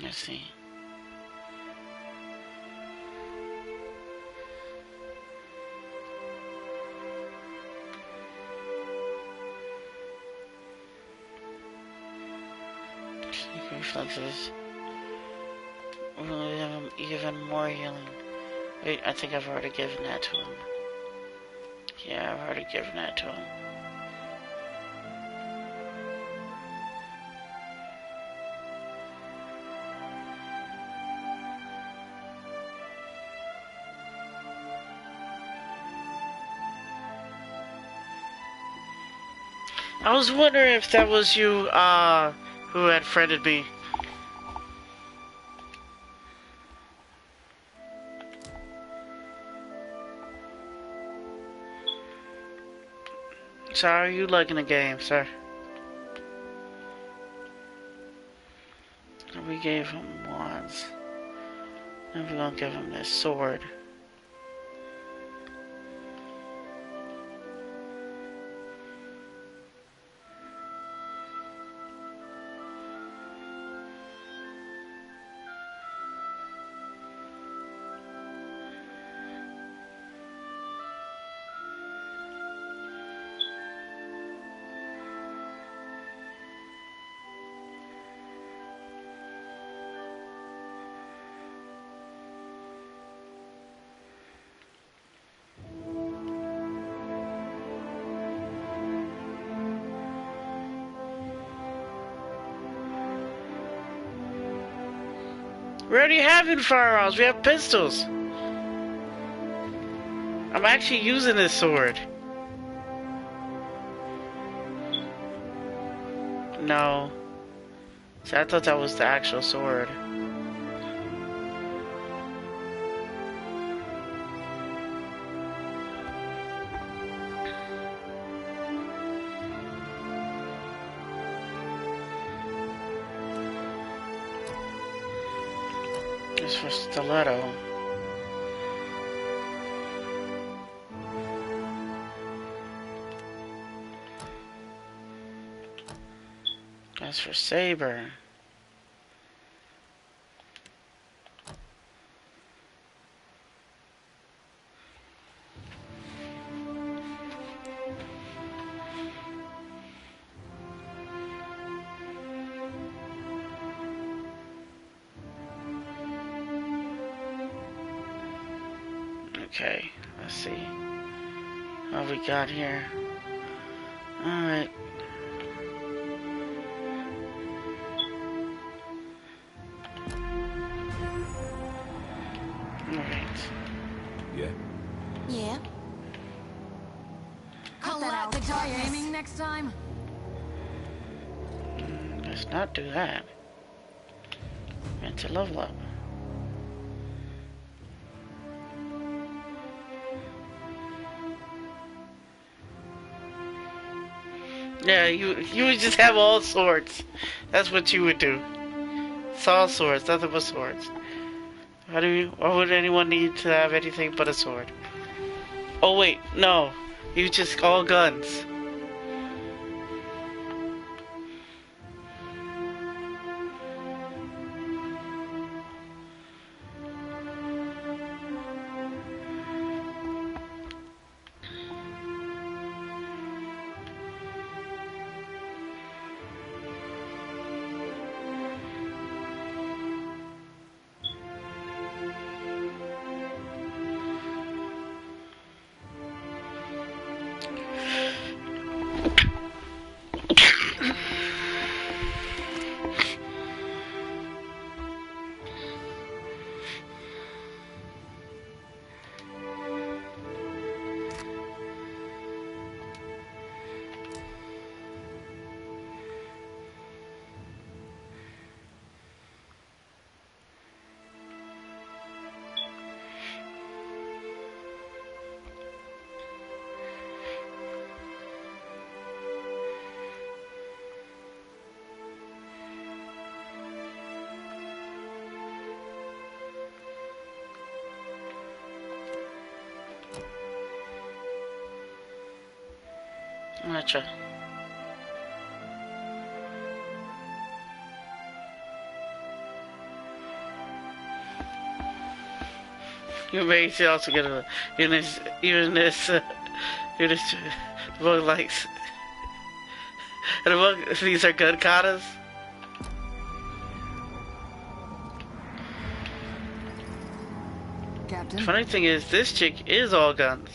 Let's see. Reflexes. Even more healing. Wait, I think I've already given that to him. Yeah, I've already given that to him. I was wondering if that was you, who had friended me. So how are you liking the game, sir? We gave him wands. And we're gonna give him this sword. We already have firearms. We have pistols. I'm actually using this sword. No. See, I thought that was the actual sword. It's for stiletto. That's for saber. Okay, let's see what we got here. Alright. Alright. Yeah? Yeah. Cut that out. Try aiming next time. Let's not do that. And to level up. Yeah, you would just have all swords. That's what you would do. It's all swords, nothing but swords. Why would anyone need to have anything but a sword? Oh wait, no. You just all guns. Gotcha. You may should also get a even this the book likes the book. These are good katas. Captain. Funny thing is, this chick is all guns.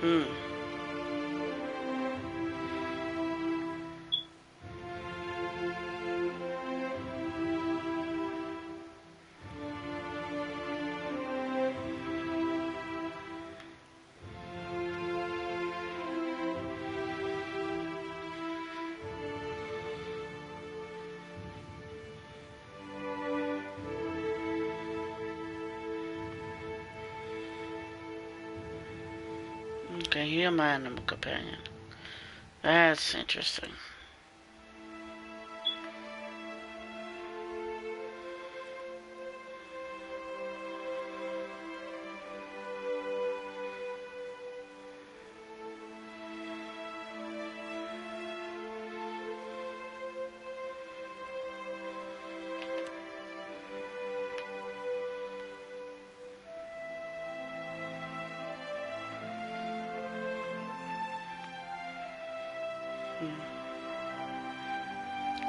Hmm. Okay, you're my animal companion. That's interesting.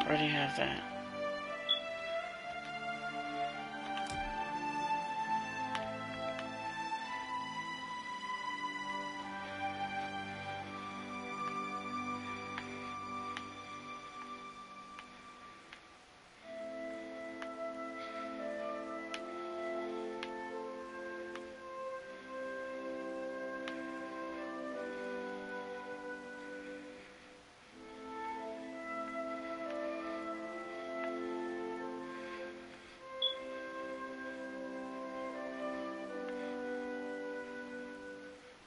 Already have that.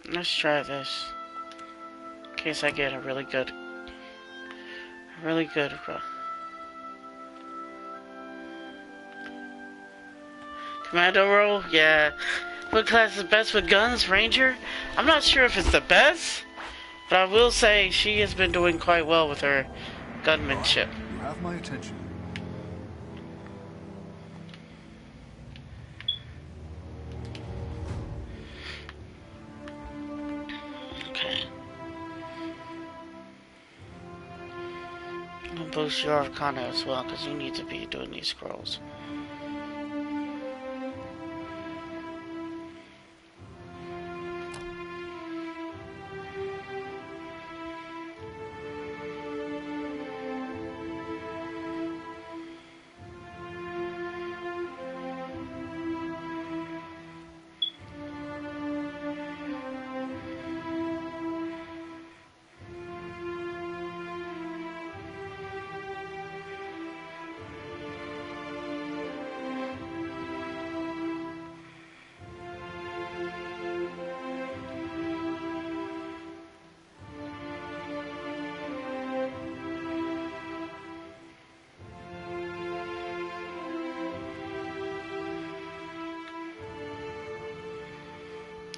Let's try this. In case I get a really good commando role. Yeah. What class is best with guns? Ranger? I'm not sure if it's the best, but I will say she has been doing quite well with her gunmanship. You have my attention. Okay. I'll boost your arcana as well, because you need to be doing these scrolls.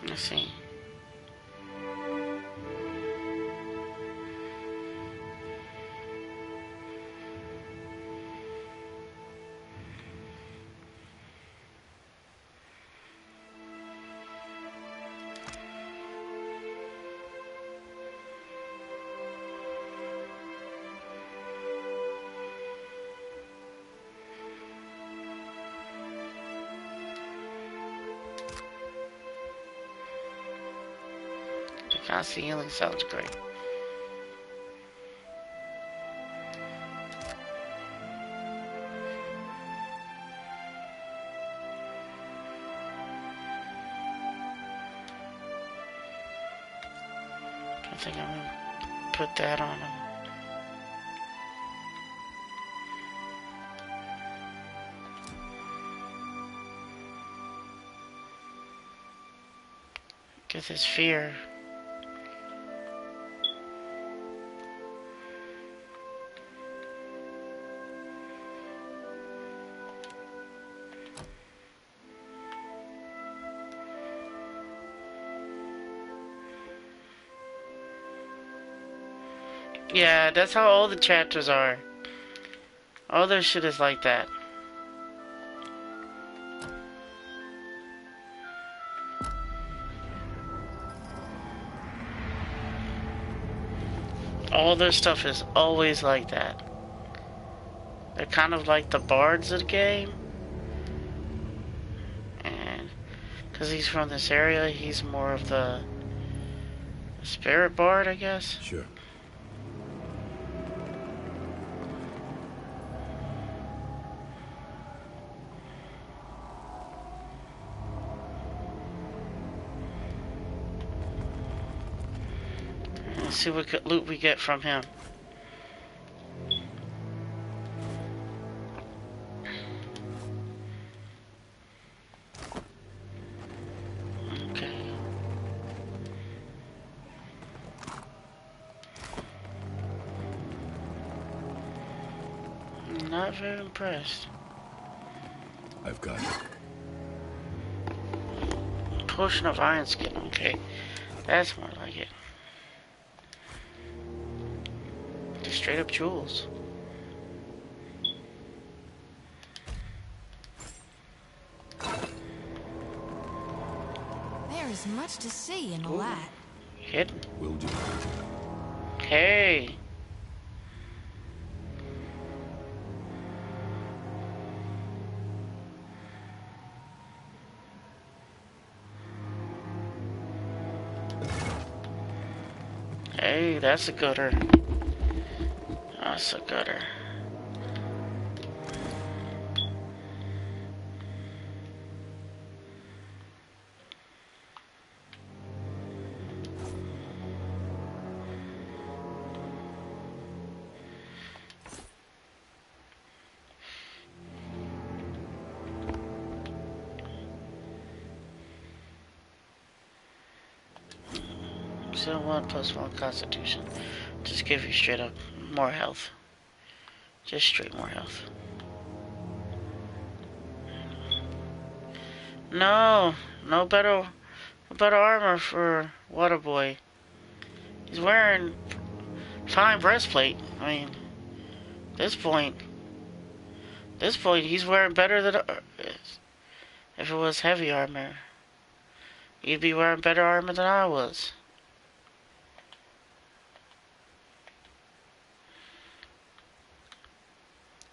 Let's see. Constant healing sounds great. think I'm gonna put that on him. Get this fear. Yeah, that's how all the chapters are. All their shit is like that. All their stuff is always like that. They're kind of like the bards of the game. And because he's from this area, he's more of the spirit bard, I guess. Sure. Let's see what loot we get from him. Okay. Not very impressed. I've got it. Potion of iron skin. Okay, that's more like it. Just straight up jewels. There is much to see in the lab. Hidden. Will do. Hey. Hey, that's a gooder. That's a gooder. Still 1+1 constitution. Just give you straight up more health. Just straight more health. No better armor for Waterboy. He's wearing fine breastplate. I mean, this point he's wearing better than if it was heavy armor. He'd be wearing better armor than I was.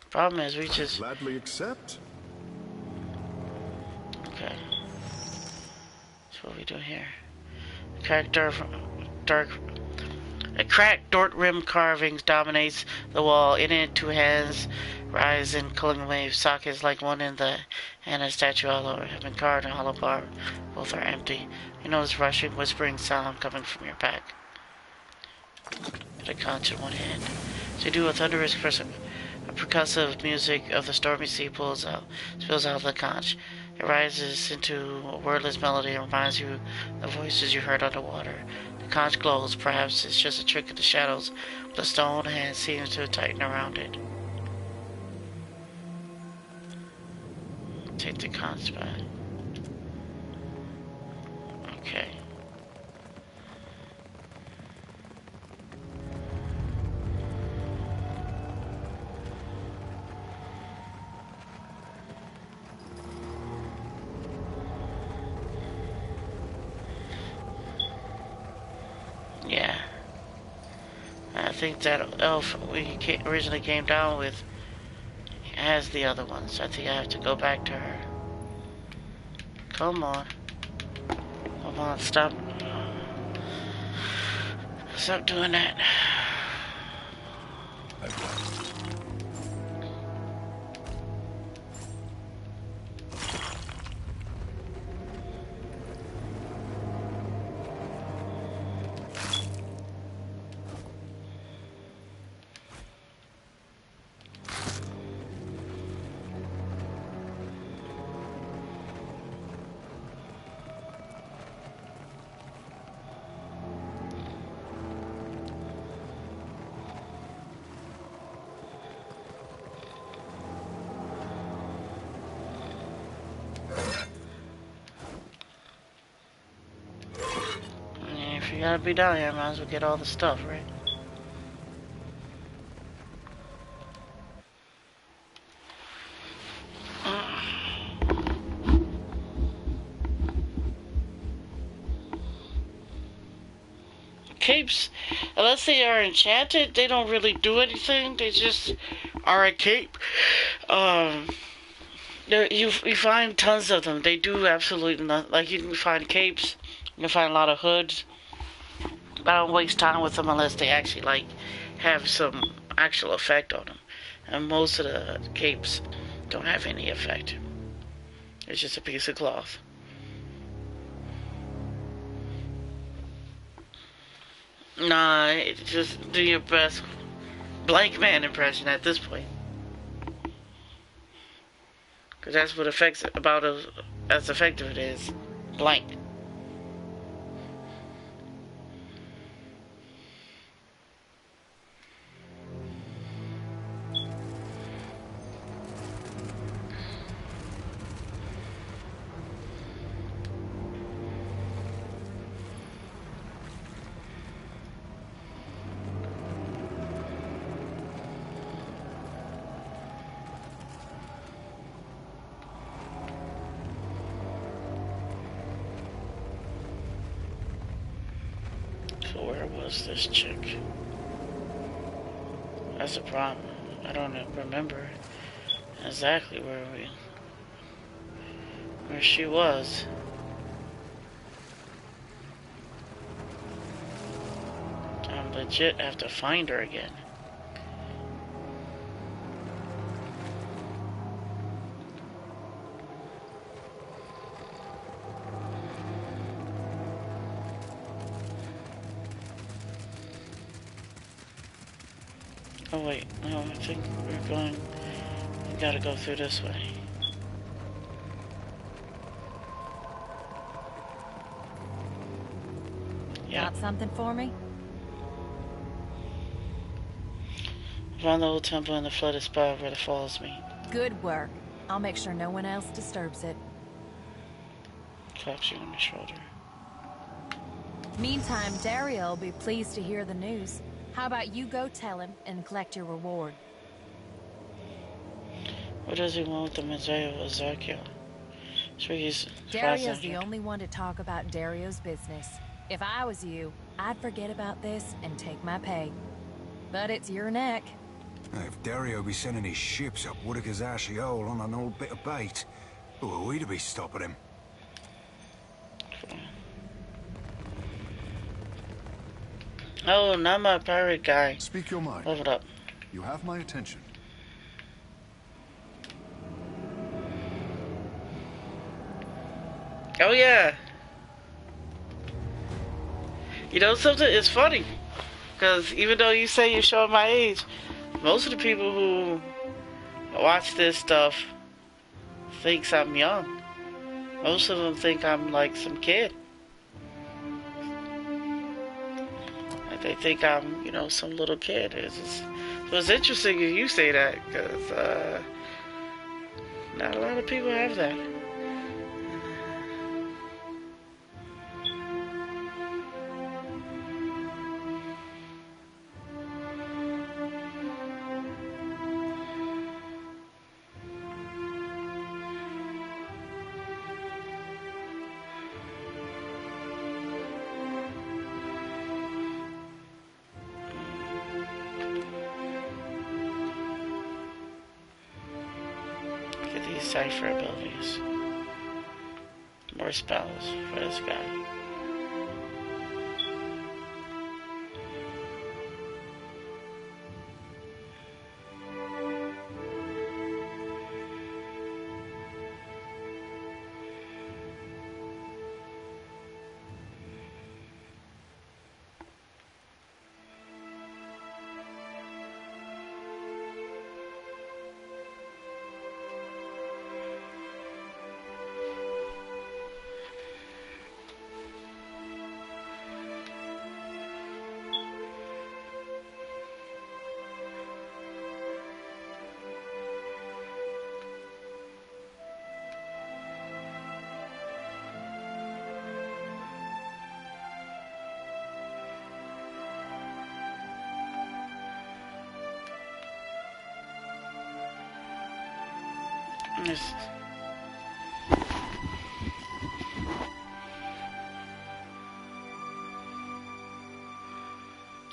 Problem is, we just... Gladly accept. Okay. That's what we do here. Character from dark... A cracked dark rim carvings dominates the wall. In it, two hands rise in culling waves. Sockets like one in the and a statue all over have been carved in hollow bar. Both are empty. You know this rushing, whispering sound coming from your back. Got a conch in one hand. To do a thunderous percussive music of the stormy sea spills out of the conch. It rises into a wordless melody and reminds you of the voices you heard underwater. The conch glows. Perhaps it's just a trick of the shadows, but the stone hand seems to tighten around it. Take the conch back. Okay. Yeah. I think that elf we originally came down with has the other ones. I think I have to go back to her. Come on. Come on, stop. Stop doing that. I've got it. If you gotta be down here, might as well get all the stuff, right? Capes, unless they are enchanted, they don't really do anything. They just are a cape. Um, you find tons of them. They do absolutely nothing. Like, you can find capes, you can find a lot of hoods. I don't waste time with them unless they actually like have some actual effect on them. And most of the capes don't have any effect. It's just a piece of cloth. Nah, just do your best blank man impression at this point. Because that's what affects it about as effective it is. Blank. So where was this chick? That's a problem. I don't remember exactly where she was. I legit have to find her again. Oh wait, no, I think we gotta go through this way. Yeah. Got something for me? Found the old temple in the flooded spot where the falls meet. Good work. I'll make sure no one else disturbs it. Claps you on the shoulder. Meantime, Dario will be pleased to hear the news. How about you go tell him and collect your reward? What does he want with the Messiah of Ezekiel? Sure, he's Dario's the only one to talk about Dario's business. If I was you, I'd forget about this and take my pay. But it's your neck. If Dario be sending his ships up Whitaker's ashy hole on an old bit of bait, who are we to be stopping him? Oh, not my pirate guy. Speak your mind. Level up. You have my attention. Oh yeah. You know something? It's funny. Because even though you say you're showing my age, most of the people who watch this stuff thinks I'm young. Most of them think I'm like some kid. Like they think I'm, some little kid. It's interesting if you say that, because not a lot of people have that. Cipher abilities. More spells for this guy. Is,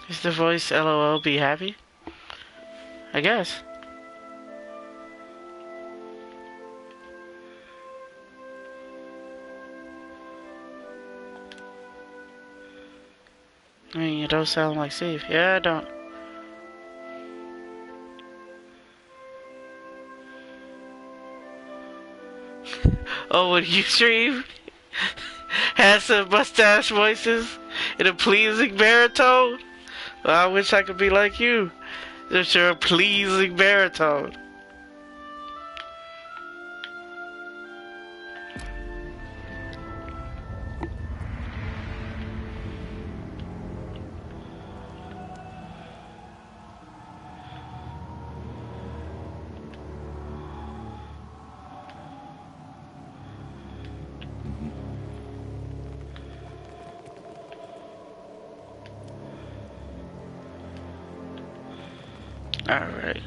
is the voice LOL be happy? I guess. I mean, you don't sound like Steve. Yeah, I don't. Oh, when you stream, has some mustache voices in a pleasing baritone. Well, I wish I could be like you. Just your pleasing baritone. Alright.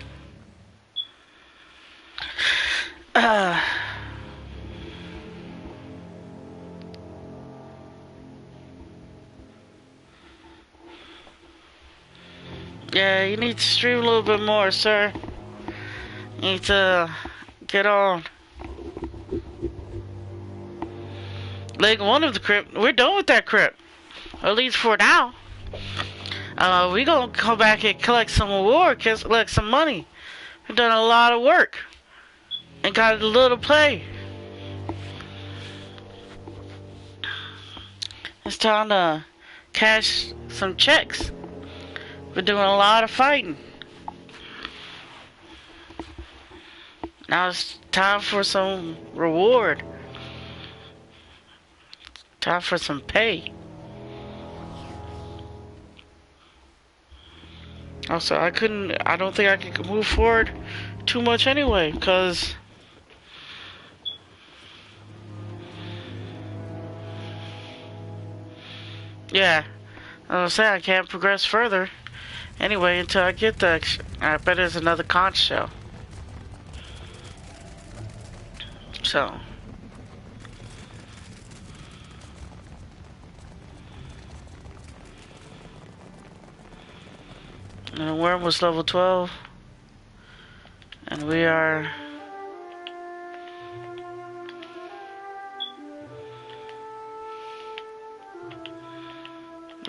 Yeah, you need to stream a little bit more, sir. You need to get on. Like one of the crypt, we're done with that crypt. At least for now. We gonna come back and collect some reward, collect some money. We've done a lot of work and got a little play. It's time to cash some checks. We're doing a lot of fighting. Now it's time for some reward. Time for some pay. Also, I don't think I could move forward too much anyway, because yeah, I say I can't progress further anyway until I get the, I bet there's another conch shell. So. And the worm was level 12. And we are...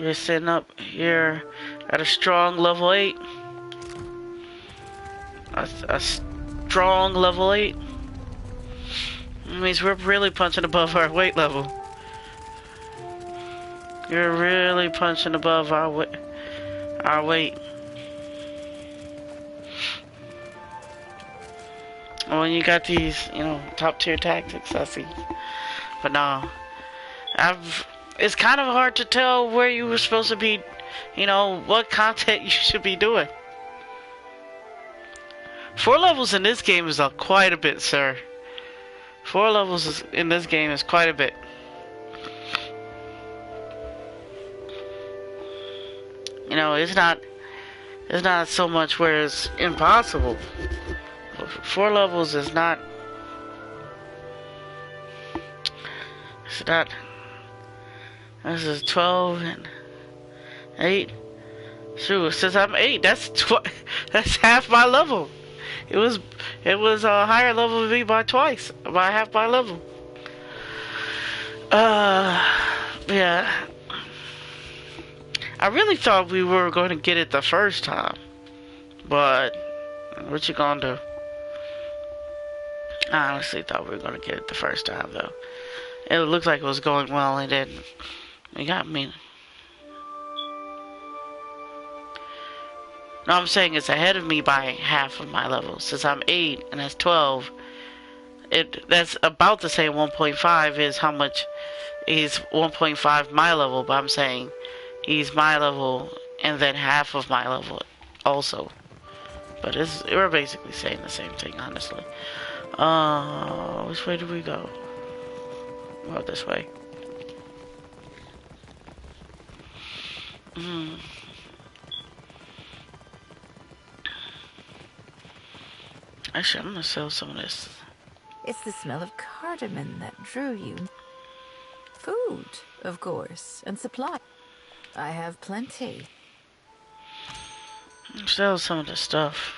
We're sitting up here at a strong level 8. A strong level 8. It means we're really punching above our weight level. You're really punching above our weight. When you got these, you know, top tier tactics, I see. But no, it's kind of hard to tell where you were supposed to be, you know, what content you should be doing. 4 levels in this game is quite a bit, sir. 4 levels in this game is quite a bit. You know, it's not so much where it's impossible. 4 levels is not. It's not. This is 12 and 8. Shoot, since I'm 8, that's half my level. It was a higher level than me by half my level. Yeah. I really thought we were going to get it the first time, but what you gonna do? I honestly thought we were gonna get it the first time, though. It looked like it was going well, and then it got me. No, I'm saying it's ahead of me by half of my level. Since I'm 8 and that's 12, that's about the same. 1.5 is how much is 1.5 my level, but I'm saying he's my level and then half of my level also. But we're basically saying the same thing, honestly. Which way do we go? Well, this way. Actually, I'm gonna sell some of this. It's the smell of cardamom that drew you. Food, of course, and supply. I have plenty. Sell some of the stuff.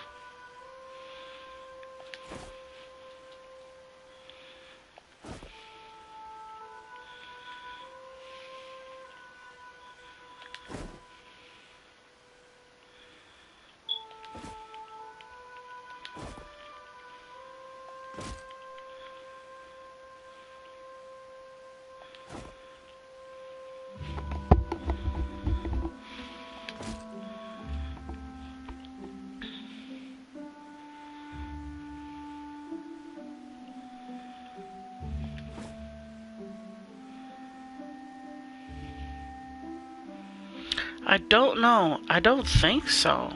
I don't know. I don't think so.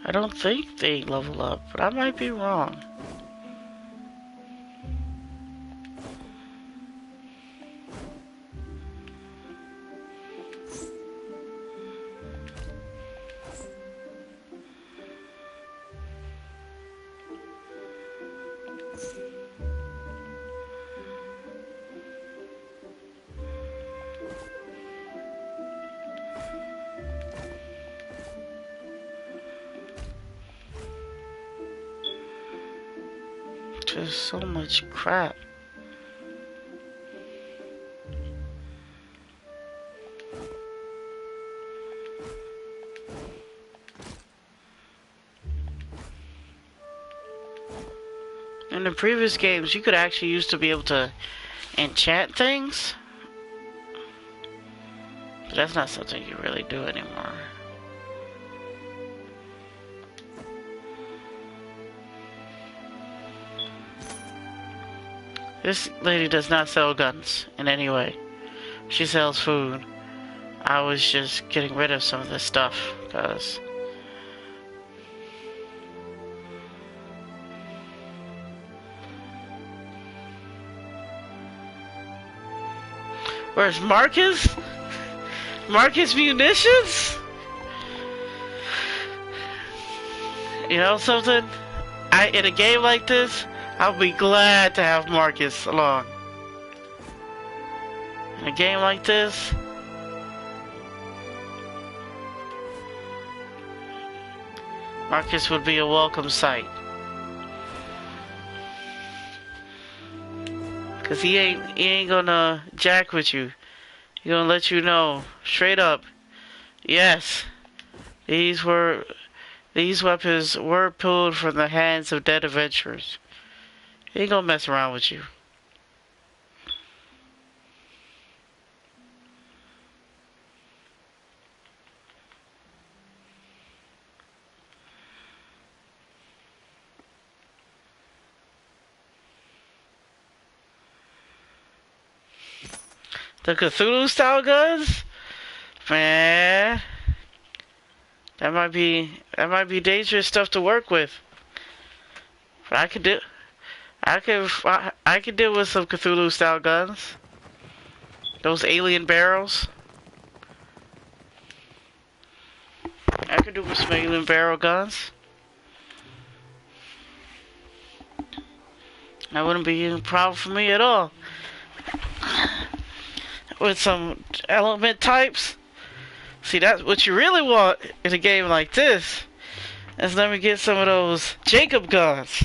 I don't think they level up, but I might be wrong. Just so much crap. In the previous games, you could actually used to be able to enchant things. But that's not something you really do anymore. This lady does not sell guns in any way. She sells food. I was just getting rid of some of this stuff because where's Marcus? Marcus Munitions? You know something? In a game like this, I'll be glad to have Marcus along. In a game like this, Marcus would be a welcome sight. Cause he ain't gonna jack with you. He gonna let you know straight up. Yes, these weapons were pulled from the hands of dead adventurers. He ain't gonna mess around with you. The Cthulhu style guns? Man, that might be dangerous stuff to work with. But I could deal with some Cthulhu style guns. Those alien barrels. I could do with some alien barrel guns. That wouldn't be a problem for me at all. With some element types. See, that's what you really want in a game like this. Is let me get some of those Jacob guns.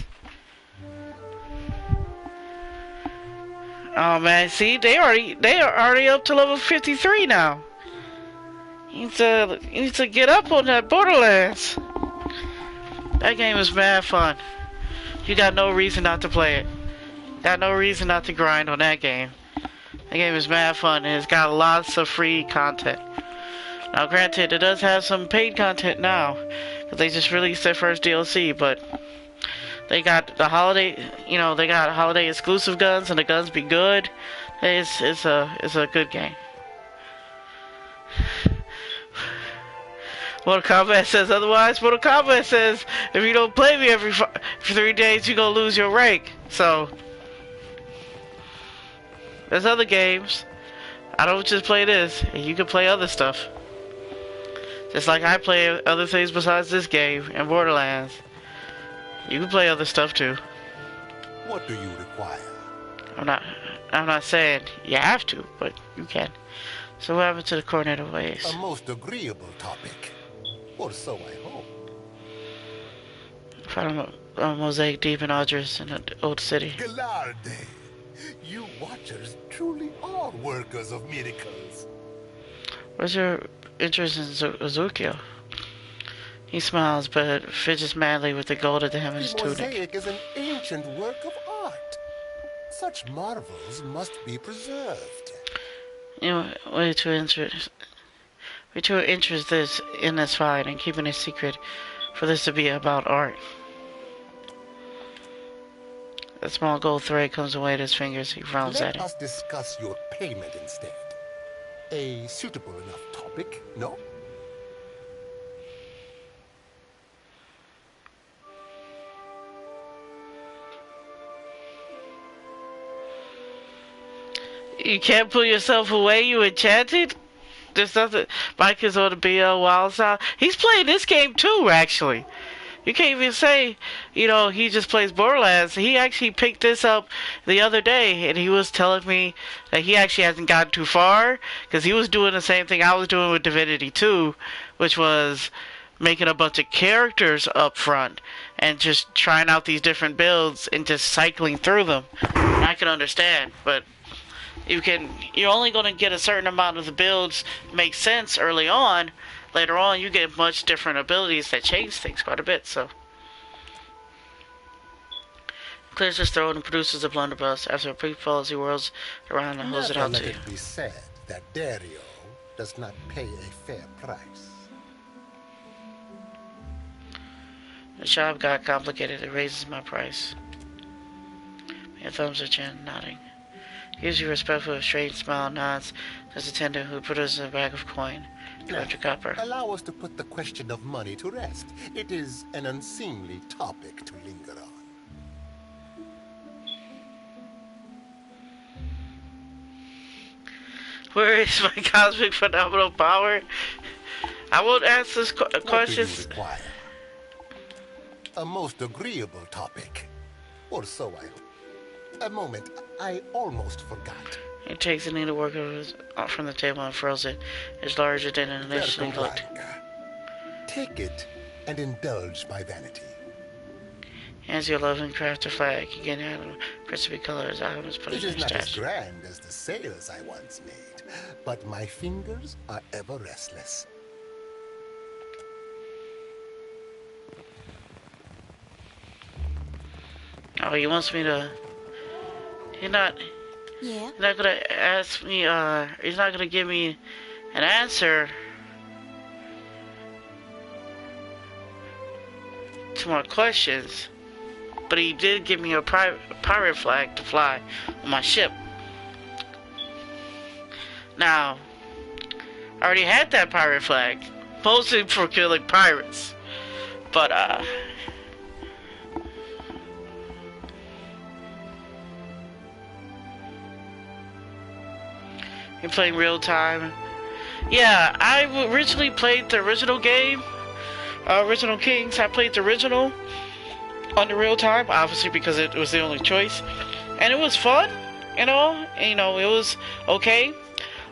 Oh man, see, they are already up to level 53 now. You need to get up on that Borderlands. That game is mad fun. You got no reason not to play it. Got no reason not to grind on that game. That game is mad fun and it's got lots of free content. Now granted, it does have some paid content now. Because they just released their first DLC, but they got the holiday, they got holiday exclusive guns and the guns be good. It's a good game. Mortal Kombat says otherwise. Mortal Kombat says if you don't play me every 3 days, you're gonna lose your rank. So there's other games. I don't just play this. You can play other stuff. Just like I play other things besides this game and Borderlands. You can play other stuff too. What do you require? I'm not. I'm not saying you have to, but you can. So what happened to the cornet of ways? A most agreeable topic. Or so I hope. Found a mosaic deep in Aldris in an old city. Galarde, you watchers truly are workers of miracles. What's your interest in Ezekiel? He smiles, but fidgets madly with the gold at the hem of his The tunic. mosaic is an ancient work of art. Such marvels must be preserved. You know, way to interest this in this fight and keeping it secret for this to be about art. A small gold thread comes away at his fingers. He frowns at Let it. us discuss your payment instead. A suitable enough topic, no? You can't pull yourself away, you enchanted? There's nothing. Mike is on the BL Wild Side. He's playing this game too, actually. You can't even say, you know, he just plays Borderlands. He actually picked this up the other day, and he was telling me that he actually hasn't gotten too far, because he was doing the same thing I was doing with Divinity 2, which was making a bunch of characters up front, and just trying out these different builds, and just cycling through them. And I can understand, but you're only going to get a certain amount of the builds make sense early on. Later on, you get much different abilities that change things quite a bit, so. Clears his throat and produces a blunderbuss. After a brief pause, he whirls around and holds it out to you. Let it be said that Dario does not pay a fair price. The shop got complicated. It raises my price. Your thumbs are chin, nodding. He gives you a respectful, straight smile, nods. There's a attendant who produces a bag of coin. 200 copper. Allow us to put the question of money to rest. It is an unseemly topic to linger on. Where is my cosmic phenomenal power? I won't ask this question. What do you require? A most agreeable topic. Or so I hope. A moment, I almost forgot. He takes the needlework from the table and furls it. It's larger than it initially looked. Take it and indulge my vanity. Hands you a loving crafted flag. You get out of principally colors. I almost put it It in is your not as stash. grand as the sails I once made, but my fingers are ever restless. Oh, he wants me to. He's not. Yeah? He's not gonna ask me. He's not gonna give me an answer to my questions. But he did give me a pirate flag to fly on my ship. Now, I already had that pirate flag, mostly for killing pirates. But you're playing real time. Yeah, I originally played the original game, Original Kings. I played the original on the real time, obviously because it was the only choice, and it was fun. It was okay.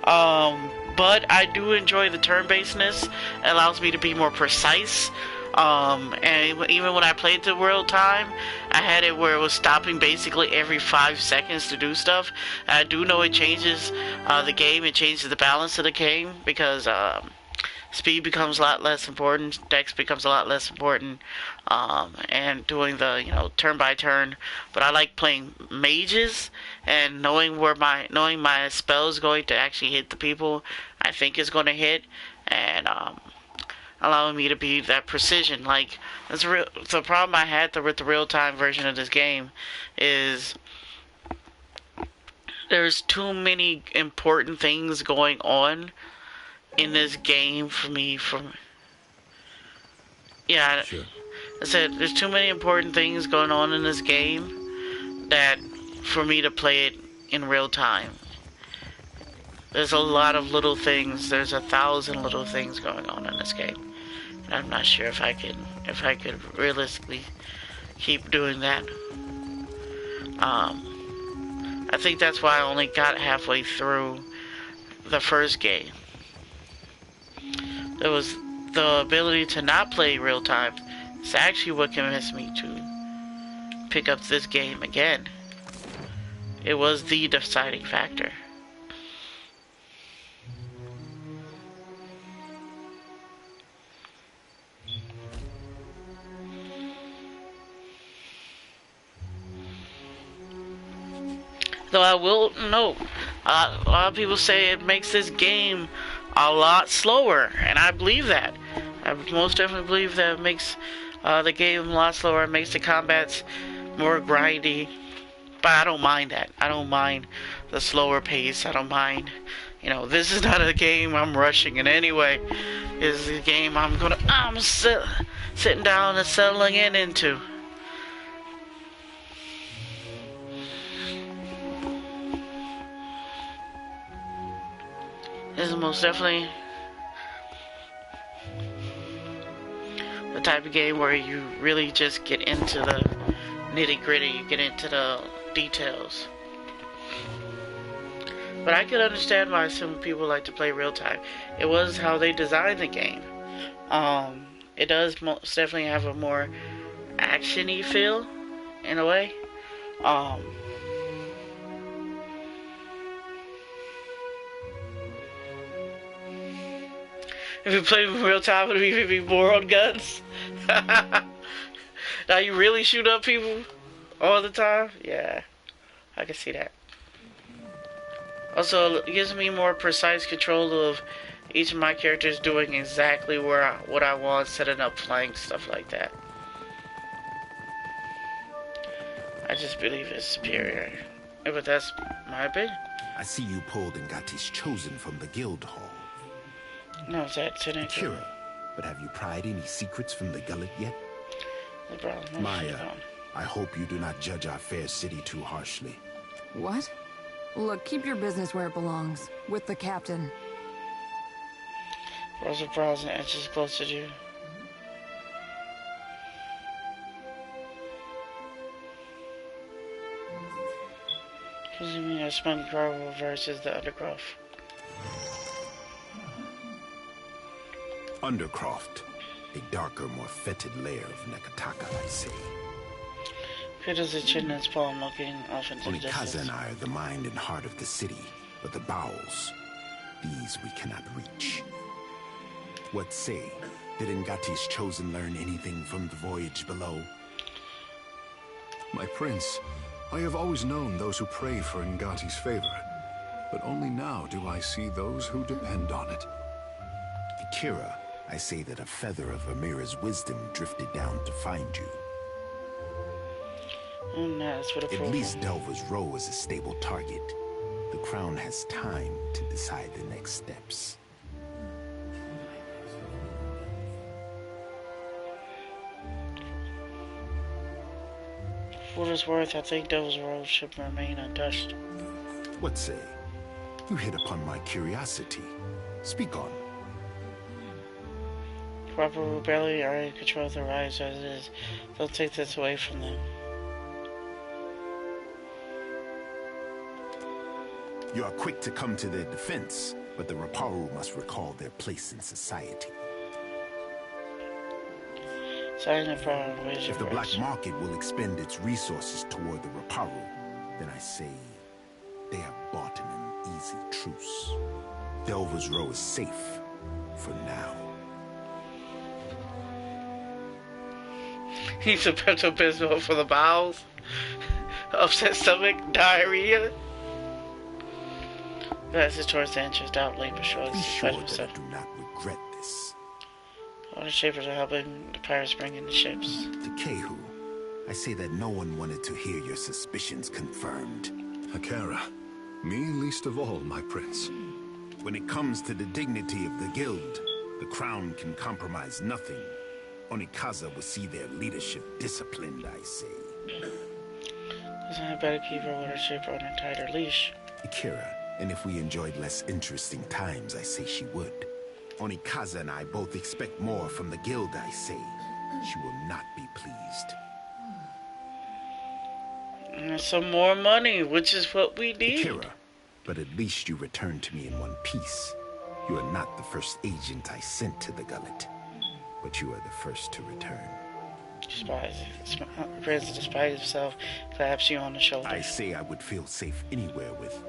But I do enjoy the turn-basedness. It allows me to be more precise. And even when I played the real time, I had it where it was stopping basically every 5 seconds to do stuff. I do know it changes the game. It changes the balance of the game because speed becomes a lot less important. Dex becomes a lot less important. And doing the turn by turn. But I like playing mages and knowing my spell is going to actually hit the people I think is going to hit, and allowing me to be that precision. Like the problem I had with the real time version of this game is there's too many important things going on in this game for me. Sure. I said there's too many important things going on in this game that for me to play it in real time. There's a lot of little things. There's 1,000 little things going on in this game, and I'm not sure if I could realistically keep doing that. I think that's why I only got halfway through the first game. It was the ability to not play real time. It's actually what convinced me to pick up this game again. It was the deciding factor. Though I will note, a lot of people say it makes this game a lot slower, and I believe that. I most definitely believe that it makes the game a lot slower. It makes the combats more grindy, but I don't mind that. I don't mind the slower pace. I don't mind, this is not a game I'm rushing in any way. This is a game I'm sitting down and settling into. This is most definitely the type of game where you really just get into the nitty gritty, you get into the details. But I can understand why some people like to play real time. It was how they designed the game. It does most definitely have a more action-y feel, in a way. If you play in real time, would it be more on guns? Now you really shoot up people all the time? Yeah, I can see that. Also, it gives me more precise control of each of my characters doing exactly what I want, setting up flanks, stuff like that. I just believe it's superior. Yeah, but that's my opinion. I see you pulled Ngati's chosen from the guild hall. No, that's an Kira, but have you pried any secrets from the gullet yet? No, Maya, I hope you do not judge our fair city too harshly. What? Look, keep your business where it belongs. With the captain. Rosa browsing edges closer to you. What do you mean a smug gravel versus the undergrowth? Undercroft, a darker, more fetid layer of Nekataka, I say. Peter's a chin in its palm, looking off into the Onikaza distance. and I are the mind and heart of the city, but the bowels, these we cannot reach. What say? Did Ngati's chosen learn anything from the voyage below? My prince, I have always known those who pray for Ngati's favor, but only now do I see those who depend on it. Akira, I say that a feather of Amira's wisdom drifted down to find you. That's what At least Delva's Row is a stable target. The crown has time to decide the next steps. For what it's worth, I think Devil's Row should remain untouched. What say? You hit upon my curiosity. Speak on. Proper rebellion are in control of their rise as it is. Don't take this away from them. You are quick to come to their defense, but the Raparu must recall their place in society. If the black market will expend its resources toward the Raparu, then I say they have bought an easy truce. Delva's Row is safe for now. He's a Pepto-Bismol for the bowels. Upset stomach, diarrhea. That's towards the entrance, doubtly, but sure. Be sure that I do not regret this. All the shapers are helping the pirates bring in the ships. To Kehu, I say that no one wanted to hear your suspicions confirmed. Akira, me least of all, my prince. When it comes to the dignity of the guild, the crown can compromise nothing. Onikaza will see their leadership disciplined, I say. Listen, I better keep her with her shaper on a tighter leash. Akira, and if we enjoyed less interesting times, I say she would. Onikaza and I both expect more from the guild, I say. She will not be pleased. And some more money, which is what we need. Akira, but at least you returned to me in one piece. You are not the first agent I sent to the gullet, but you are the first to return. Prepares to despise himself, claps you on the shoulder. I say I would feel safe anywhere with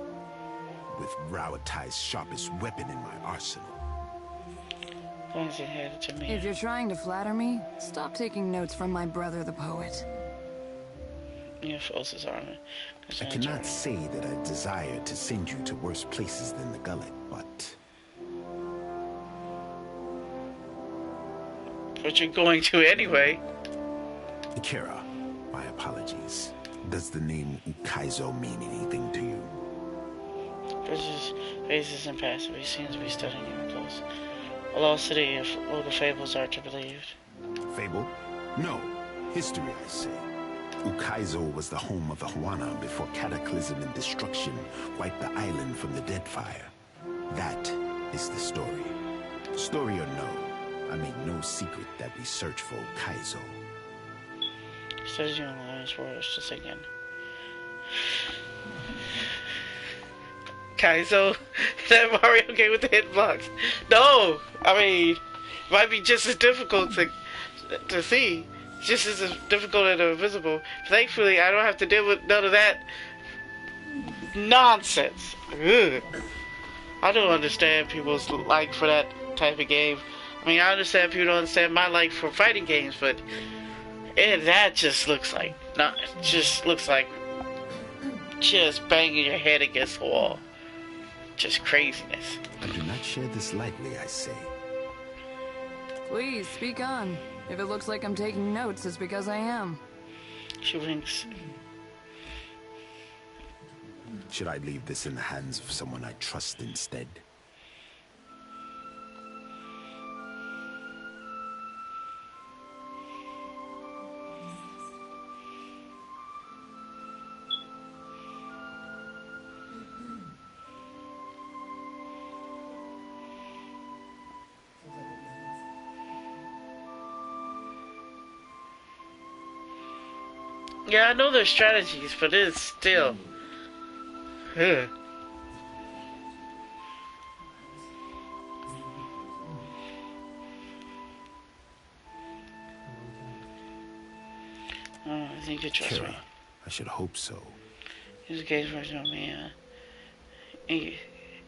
Rauatai's sharpest weapon in my arsenal. Points your head to me. If you're trying to flatter me, stop taking notes from my brother the poet. Your forces armor. I cannot say that I desire to send you to worse places than the gullet, but... But you're going to anyway. Akira, my apologies. Does the name Ukaizo mean anything to you? Bridges' face is impassive. He seems to be studying you close. A lost city, if all the fables are to be believed. Fable? No. History, I say. Ukaizo was the home of the Huana before cataclysm and destruction wiped the island from the dead fire. That is the story. Story or no, I make no secret that we search for Ukaizo. Says you in the last words just again. Kaizo, that Mario game with the hitbox. No, I mean, it might be just as difficult to see, just as difficult and invisible. Thankfully, I don't have to deal with none of that nonsense. Ugh. I don't understand people's like for that type of game. I mean, I understand people don't understand my like for fighting games, but that just looks like just banging your head against the wall. Just craziness. I do not share this lightly, I say. Please, speak on. If it looks like I'm taking notes, it's because I am. She winks. Should I leave this in the hands of someone I trust instead? Yeah, I know there's strategies, but it's still... Ugh. Oh, I think you trust me. I should hope so. He's a case version of me,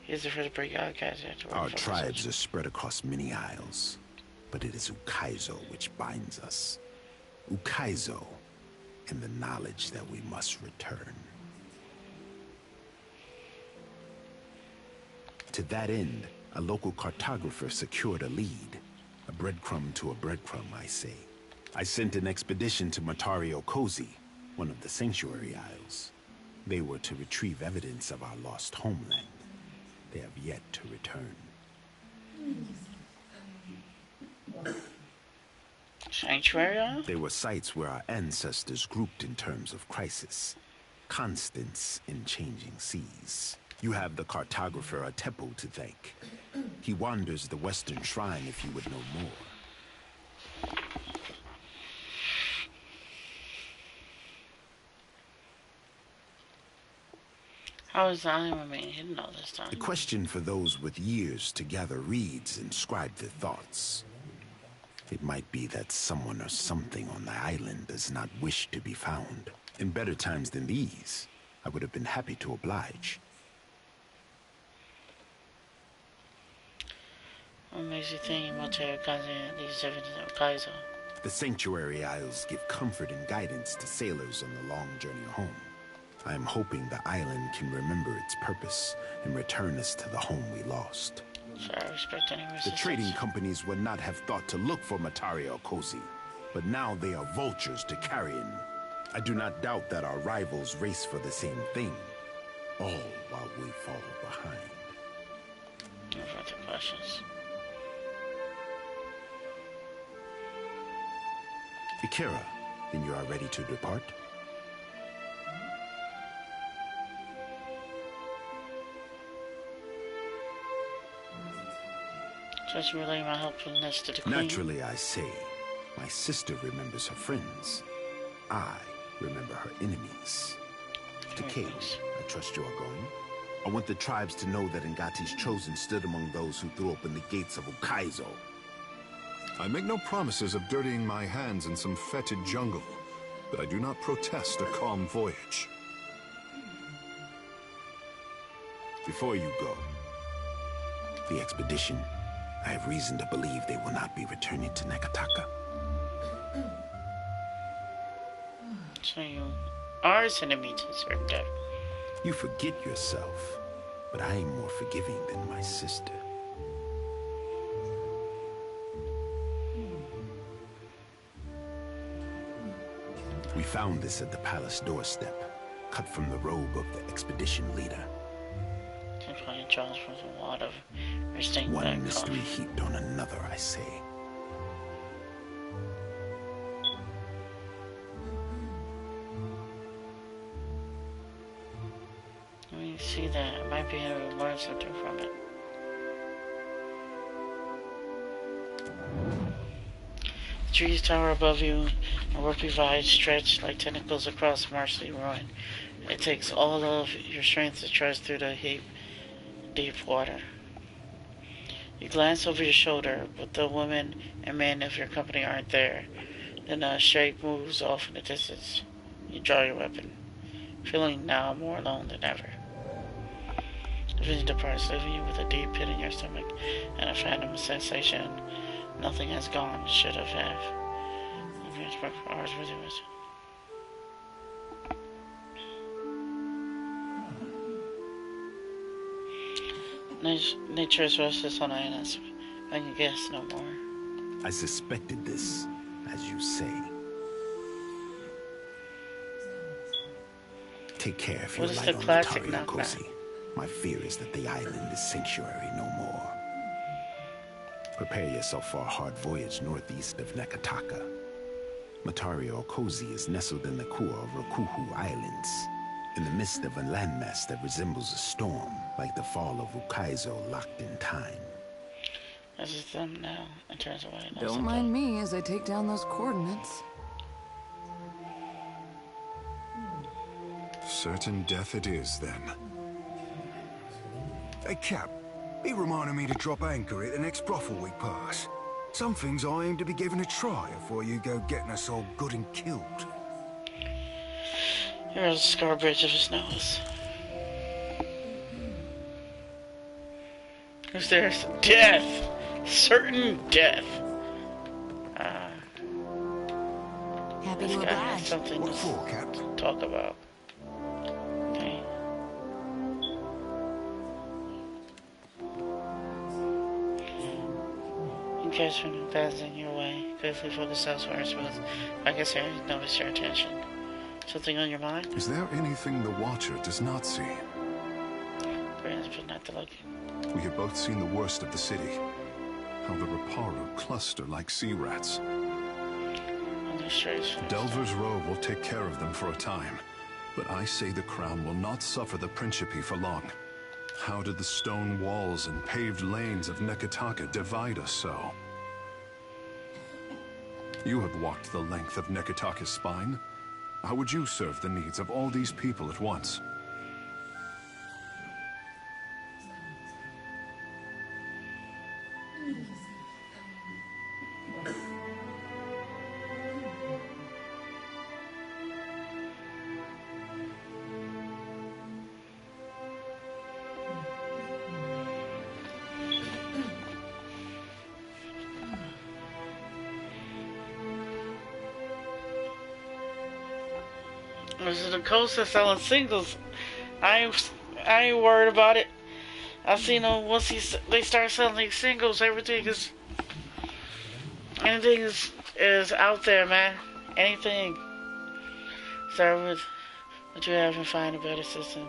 he's the first to break out, guys. Our tribes are spread across many isles, but it is Ukaizo which binds us. Ukaizo, and the knowledge that we must return. To that end, a local cartographer secured a lead. A breadcrumb to a breadcrumb, I say. I sent an expedition to Matario Cozy, one of the Sanctuary Isles. They were to retrieve evidence of our lost homeland. They have yet to return. Sanctuary Isle? They were sites where our ancestors grouped in terms of crisis. Constants in changing seas. You have the cartographer Atepo to thank. He wanders the Western Shrine if you would know more. How is the island remain hidden all this time? The question for those with years to gather reeds and scribe their thoughts. It might be that someone or something on the island does not wish to be found. In better times than these, I would have been happy to oblige. What makes you think Matario Cozy leaves evidence of Kaizo? The Sanctuary Isles give comfort and guidance to sailors on the long journey home. I am hoping the island can remember its purpose and return us to the home we lost. So I respect any resistance. The trading companies would not have thought to look for Matario Cozy, but now they are vultures to carrion. I do not doubt that our rivals race for the same thing, all while we fall behind. No further questions. Akira, then you are ready to depart? Just relay my helpfulness to the Queen. Naturally, I say. My sister remembers her friends. I remember her enemies. To Cage, I trust you are going. I want the tribes to know that Ngati's chosen stood among those who threw open the gates of Ukaizo. I make no promises of dirtying my hands in some fetid jungle, but I do not protest a calm voyage. Before you go, the expedition, I have reason to believe they will not be returning to Nekataka. So you are sending me to certain death. You forget yourself, but I am more forgiving than my sister. We found this at the palace doorstep, cut from the robe of the expedition leader. It draws from a lot of interesting One mystery heaped on another, I say. When you see that, I might be able to learn something from it. The trees tower above you, and rocky vines stretch like tentacles across marshy ruin. It takes all of your strength to trudge through the deep water. You glance over your shoulder, but the women and men of your company aren't there. Then a shape moves off in the distance. You draw your weapon, feeling now more alone than ever. The vision departs, leaving you with a deep pit in your stomach and a phantom sensation. Nothing has gone, should have. Ours with yours. Nature is restless on islands. I can guess no more. I suspected this, as you say. Take care if you're What is light the on classic Matario knock-knock? Kosi. My fear is that the island is sanctuary no more. Prepare yourself for a hard voyage northeast of Nekataka. Matario Kosi is nestled in the Kua Rokuhu Islands, in the midst of a landmass that resembles a storm, like the fall of Ukaizo locked in time. This is them now. It turns away. Don't mind me as I take down those coordinates. Certain death it is, then. Hey, Cap, be reminding me to drop anchor at the next brothel we pass. Some things I aim to be given a try before you go getting us all good and killed. You're a scar bridge of his nose. Because there's death. Certain death. Happy This to guy has oblige. something What for, Cap? to talk about. Okay. In case when passing your way, quickly focus elsewhere smooth. Like I said, notice your attention. Something on your mind? Is there anything the Watcher does not see? Perhaps, but not the looking. We have both seen the worst of the city. How the Reparu cluster like sea rats. On these strays. Delver's Row will take care of them for a time. But I say the Crown will not suffer the Principe for long. How did the stone walls and paved lanes of Nekataka divide us so? You have walked the length of Nekataka's spine. How would you serve the needs of all these people at once? This is the coast that's selling singles. I ain't worried about it. I seen them once they start selling singles. Anything is out there, man. Anything. Start with what you have and find a better system.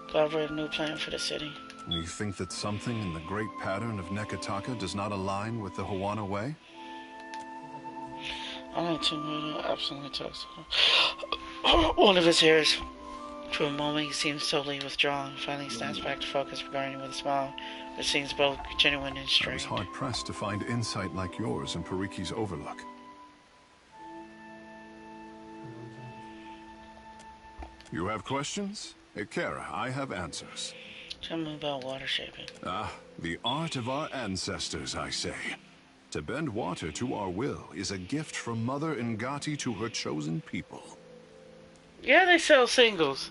Collaborate a new plan for the city. You think that something in the great pattern of Nekataka does not align with the Hawana way? I need to absolutely touch one of his hairs. For a moment, he seems totally withdrawn. Finally, snaps back to focus, regarding you with a smile, which seems both genuine and I was strange. hard-pressed to find insight like yours in Pariki's Overlook. You have questions? Kara, I have answers. Tell me about water shaping. Ah, the art of our ancestors, I say. To bend water to our will is a gift from Mother Ngati to her chosen people. Yeah, they sell singles.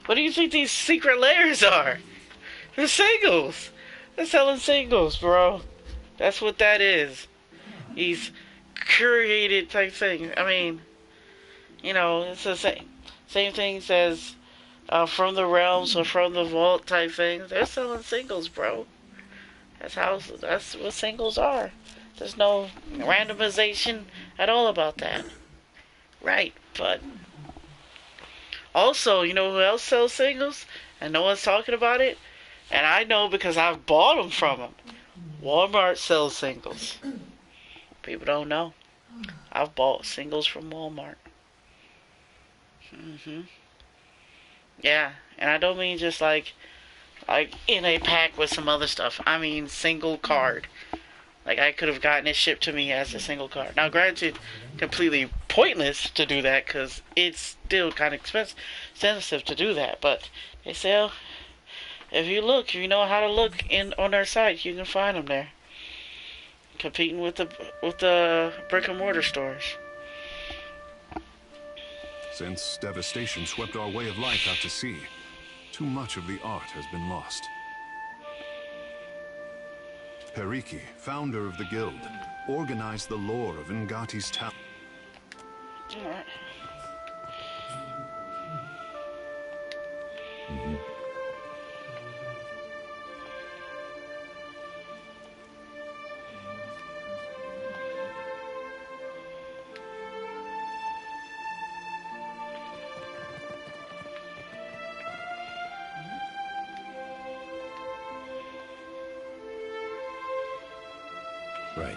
What do you think these secret layers are? They're singles. They're selling singles, bro. That's what that is. These curated type thing. I mean, you know, it's the same things as from the realms or from the vault type things. They're selling singles, bro. That's what singles are. There's no randomization at all about that. Right, but also, you know who else sells singles? And no one's talking about it? And I know because I've bought them from them. Walmart sells singles. People don't know. I've bought singles from Walmart. Yeah, and I don't mean just like in a pack with some other stuff. I mean single card. Like I could have gotten it shipped to me as a single card. Now granted, completely pointless to do that because it's still kind of expensive to do that. But they sell. If you look, if you know how to look on their site, you can find them there. Competing with the brick and mortar stores. Since devastation swept our way of life out to sea, too much of the art has been lost. Periki, founder of the guild, organized the lore of Ngati's town. Alright. Right.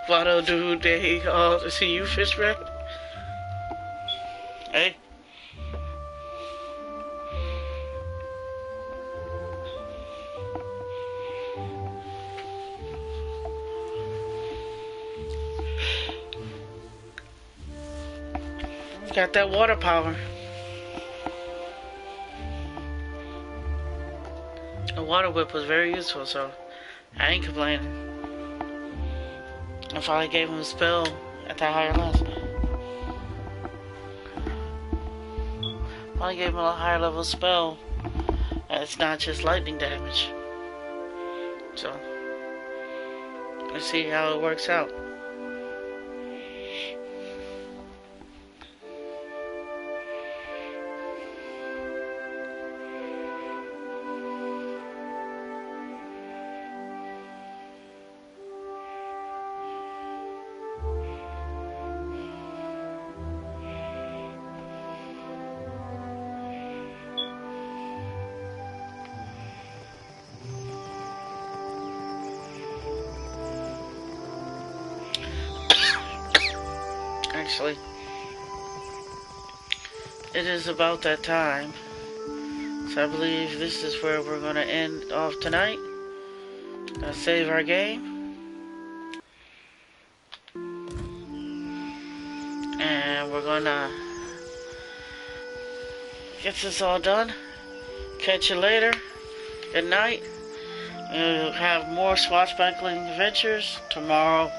Vado do de all see you fishman. Hey. Got that water power. The water whip was very useful, so I ain't complaining. I finally gave him a spell at that higher level. Finally gave him a higher level spell. And it's not just lightning damage. So, let's see how it works out. Actually, it is about that time. So I believe this is where we're going to end off tonight. Gonna save our game. And we're gonna get this all done. Catch you later. Good night. We'll have more swashbuckling adventures tomorrow.